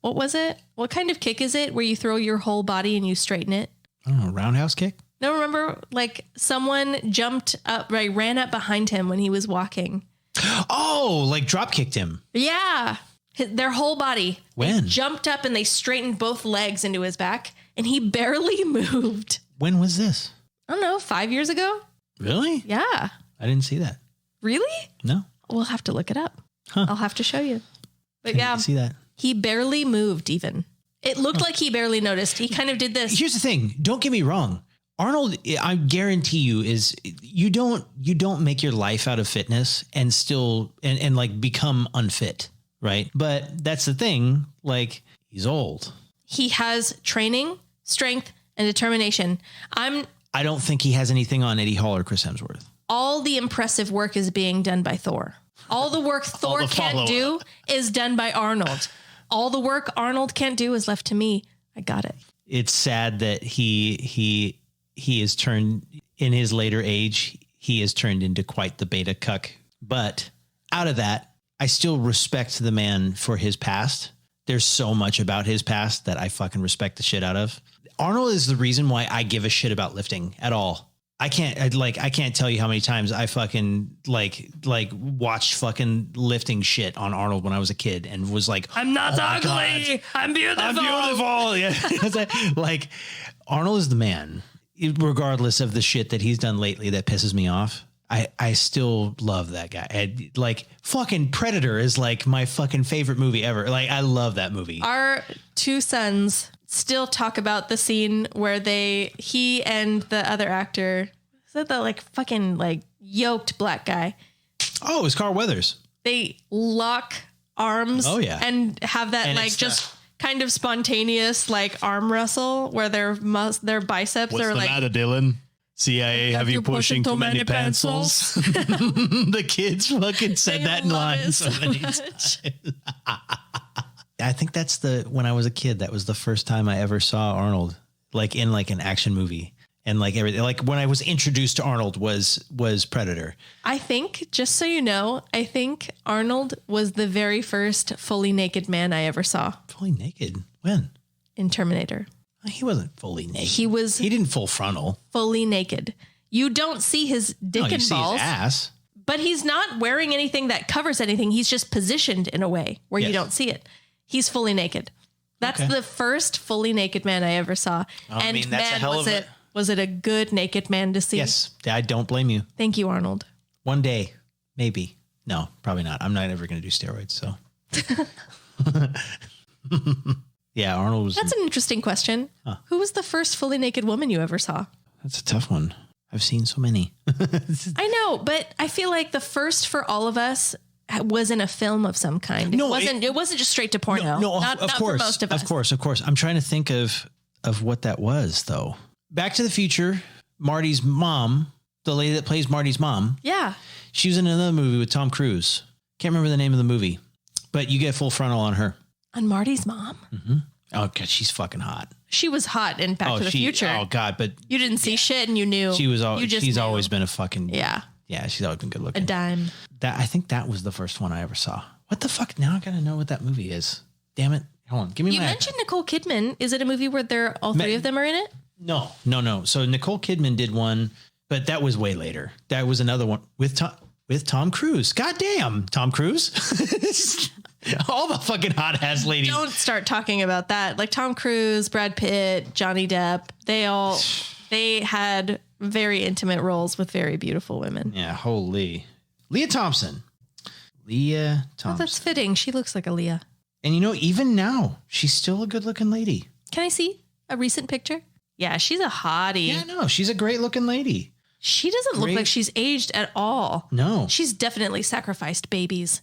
What was it? What kind of kick is it where you throw your whole body and you straighten it? I don't know. Roundhouse kick? No, remember like someone jumped up, ran up behind him when he was walking. Oh, like drop kicked him. Yeah. Their whole body. When? They jumped up and they straightened both legs into his back and he barely moved. When was this? I don't know, 5 years ago? Really? Yeah. I didn't see that. Really? No. We'll have to look it up. Huh. I'll have to show you. But I yeah, didn't see that. he barely moved even. It looked like he barely noticed. He kind of did this. Here's the thing. Don't get me wrong. Arnold, I guarantee you, is you don't make your life out of fitness and still and like become unfit, right? But that's the thing. Like, he's old. He has training, strength, and determination. I don't think he has anything on Eddie Hall or Chris Hemsworth. All the impressive work is being done by Thor. All the work Thor can't do is done by Arnold. All the work Arnold can't do is left to me. I got it. It's sad that he is turned in his later age. He is turned into quite the beta cuck. But out of that, I still respect the man for his past. There's so much about his past that I fucking respect the shit out of. Arnold is the reason why I give a shit about lifting at all. I can't tell you how many times I fucking like watched fucking lifting shit on Arnold when I was a kid and was like, I'm not oh ugly. I'm beautiful. I'm beautiful. Yeah. Like, Arnold is the man, regardless of the shit that he's done lately that pisses me off. I still love that guy. Like, fucking Predator is like my fucking favorite movie ever. Like, I love that movie. Our two sons still talk about the scene where he and the other actor, is that the like fucking like yoked black guy? Oh, it's Carl Weathers. They lock arms. Oh, yeah. And have that And like it's just kind of spontaneous like arm wrestle where their biceps What's are the like, matter, Dylan? CIA, have you pushing too many pencils? The kids fucking said that in line so many times. I think that's when I was a kid, that was the first time I ever saw Arnold, like in like an action movie, and like everything. Like when I was introduced to Arnold was Predator. I think, just so you know, I think Arnold was the very first fully naked man I ever saw Fully naked? When? in Terminator. He wasn't fully naked. He didn't full frontal. fully naked. You don't see his dick No, you and see balls, his ass. but he's not wearing anything that covers anything. He's just positioned in a way where you Yes. don't see it. He's fully naked. That's Okay. the first fully naked man I ever saw. I And mean, that's a man, hell was of it was it a good naked man to see? Yes, I don't blame you. Thank you, Arnold. One day, maybe. No, probably not. I'm not ever going to do steroids. So, yeah, Arnold was. That's an interesting question. Who was the first fully naked woman you ever saw? That's a tough one. I've seen so many. I know, but I feel like the first for all of us was in a film of some kind. No, it wasn't just straight to porno. not of for course, most of us. of course. I'm trying to think of what that was though. Back to the Future. Marty's mom, the lady that plays Marty's mom. Yeah. She was in another movie with Tom Cruise. Can't remember the name of the movie, but you get full frontal on her. On Marty's mom. Mm-hmm. Oh God, she's fucking hot. She was hot in Back to the Future. Oh God, but You didn't see shit and you knew. she was. You just She's knew. always been a fucking. Yeah. Yeah, she's always been good A looking. dime. I think that was the first one I ever saw. What the fuck? Now I gotta know what that movie is. Damn it. Hold on. Give me You my mentioned Nicole Kidman. Is it a movie where all three of them are in it? No. So Nicole Kidman did one, but that was way later. That was another one with Tom Cruise. God damn, Tom Cruise. All the fucking hot ass ladies. Don't start talking about that. Like Tom Cruise, Brad Pitt, Johnny Depp. They had very intimate roles with very beautiful women. Yeah, holy. Leah Thompson. Oh, that's fitting. She looks like Aaliyah. And you know, even now, she's still a good looking lady. Can I see a recent picture? Yeah, she's a hottie. Yeah, no, she's a great looking lady. She doesn't look like she's aged at all. No. She's definitely sacrificed babies.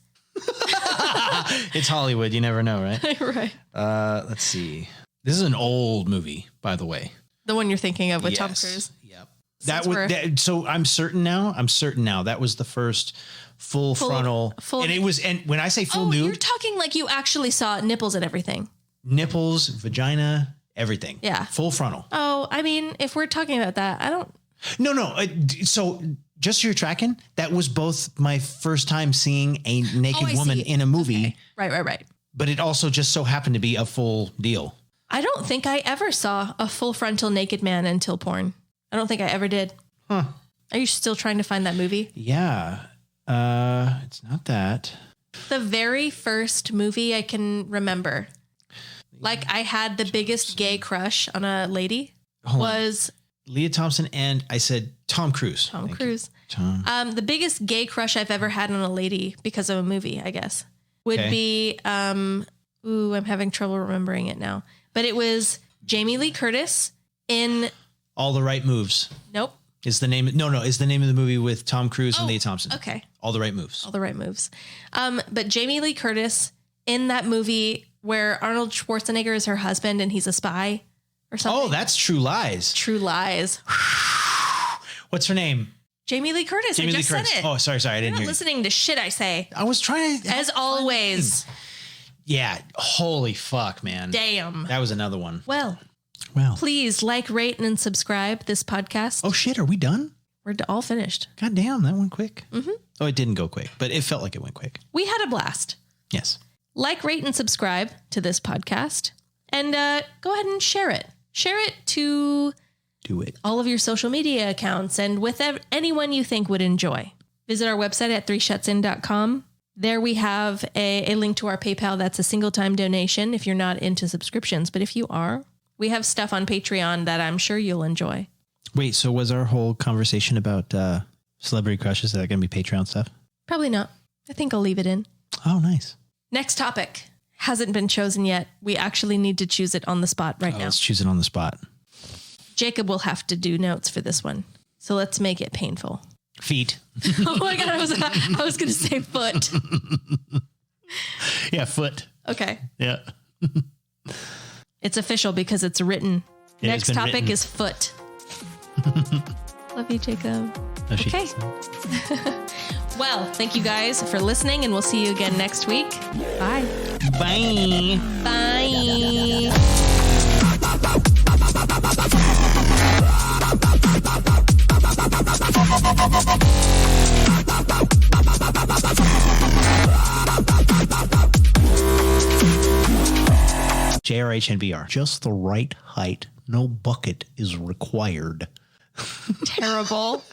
It's Hollywood. You never know, right? Right. Let's see. This is an old movie, by the way. The one you're thinking of with Tom Yes. Cruise. Yep. So I'm certain now. That was the first full frontal. And it was, and when I say full nude, you're talking like you actually saw nipples and everything. nipples, vagina, everything. Yeah. Full frontal. Oh, I mean, if we're talking about that, I don't. No. So just so you're tracking, that was both my first time seeing a naked woman in a movie. Okay. Right. But it also just so happened to be a full deal. I don't think I ever saw a full frontal naked man until porn. I don't think I ever did. Huh. Are you still trying to find that movie? Yeah. It's not that. The very first movie I can remember. Like I had the biggest gay crush on a lady was Leah Thompson, and I said Tom Cruise. Tom Cruise. Tom. The biggest gay crush I've ever had on a lady because of a movie, I guess, would be, I'm having trouble remembering it now, but it was Jamie Lee Curtis in All the Right Moves. Nope. Is the name? No, is the name of the movie with Tom Cruise and Leah Thompson. Okay. All the Right Moves. All the Right Moves. But Jamie Lee Curtis in that movie where Arnold Schwarzenegger is her husband and he's a spy or something. Oh, that's True Lies. True Lies. What's her name? Jamie Lee Curtis. Jamie I just Lee Curtis. said it. Oh, sorry. I didn't You're hear not listening to shit I say. I was trying to. As always. Yeah. Holy fuck, man. Damn. That was another one. Well, please like, rate, and subscribe this podcast. Oh, shit. Are we done? We're all finished. God damn. That went quick. Mm-hmm. Oh, it didn't go quick, but it felt like it went quick. We had a blast. Yes. Like, rate, and subscribe to this podcast. And go ahead and share it. Share it to do it. All of your social media accounts and with anyone you think would enjoy. Visit our website at 3shutsin.com. There we have a link to our PayPal. That's a single time donation if you're not into subscriptions. But if you are, we have stuff on Patreon that I'm sure you'll enjoy. Wait, so was our whole conversation about celebrity crushes, is that going to be Patreon stuff? Probably not. I think I'll leave it in. Oh, nice. Next topic hasn't been chosen yet. We actually need to choose it on the spot right now. Let's choose it on the spot. Jacob will have to do notes for this one. So let's make it painful. Feet. Oh my God. I was going to say foot. Yeah, foot. Okay. Yeah. It's official because it's written. It Next topic is foot. Love you, Jacob. No, okay. Well, thank you guys for listening, and we'll see you again next week. Bye. Bye. Bye. JRH and VR. Just the right height. No bucket is required. Terrible.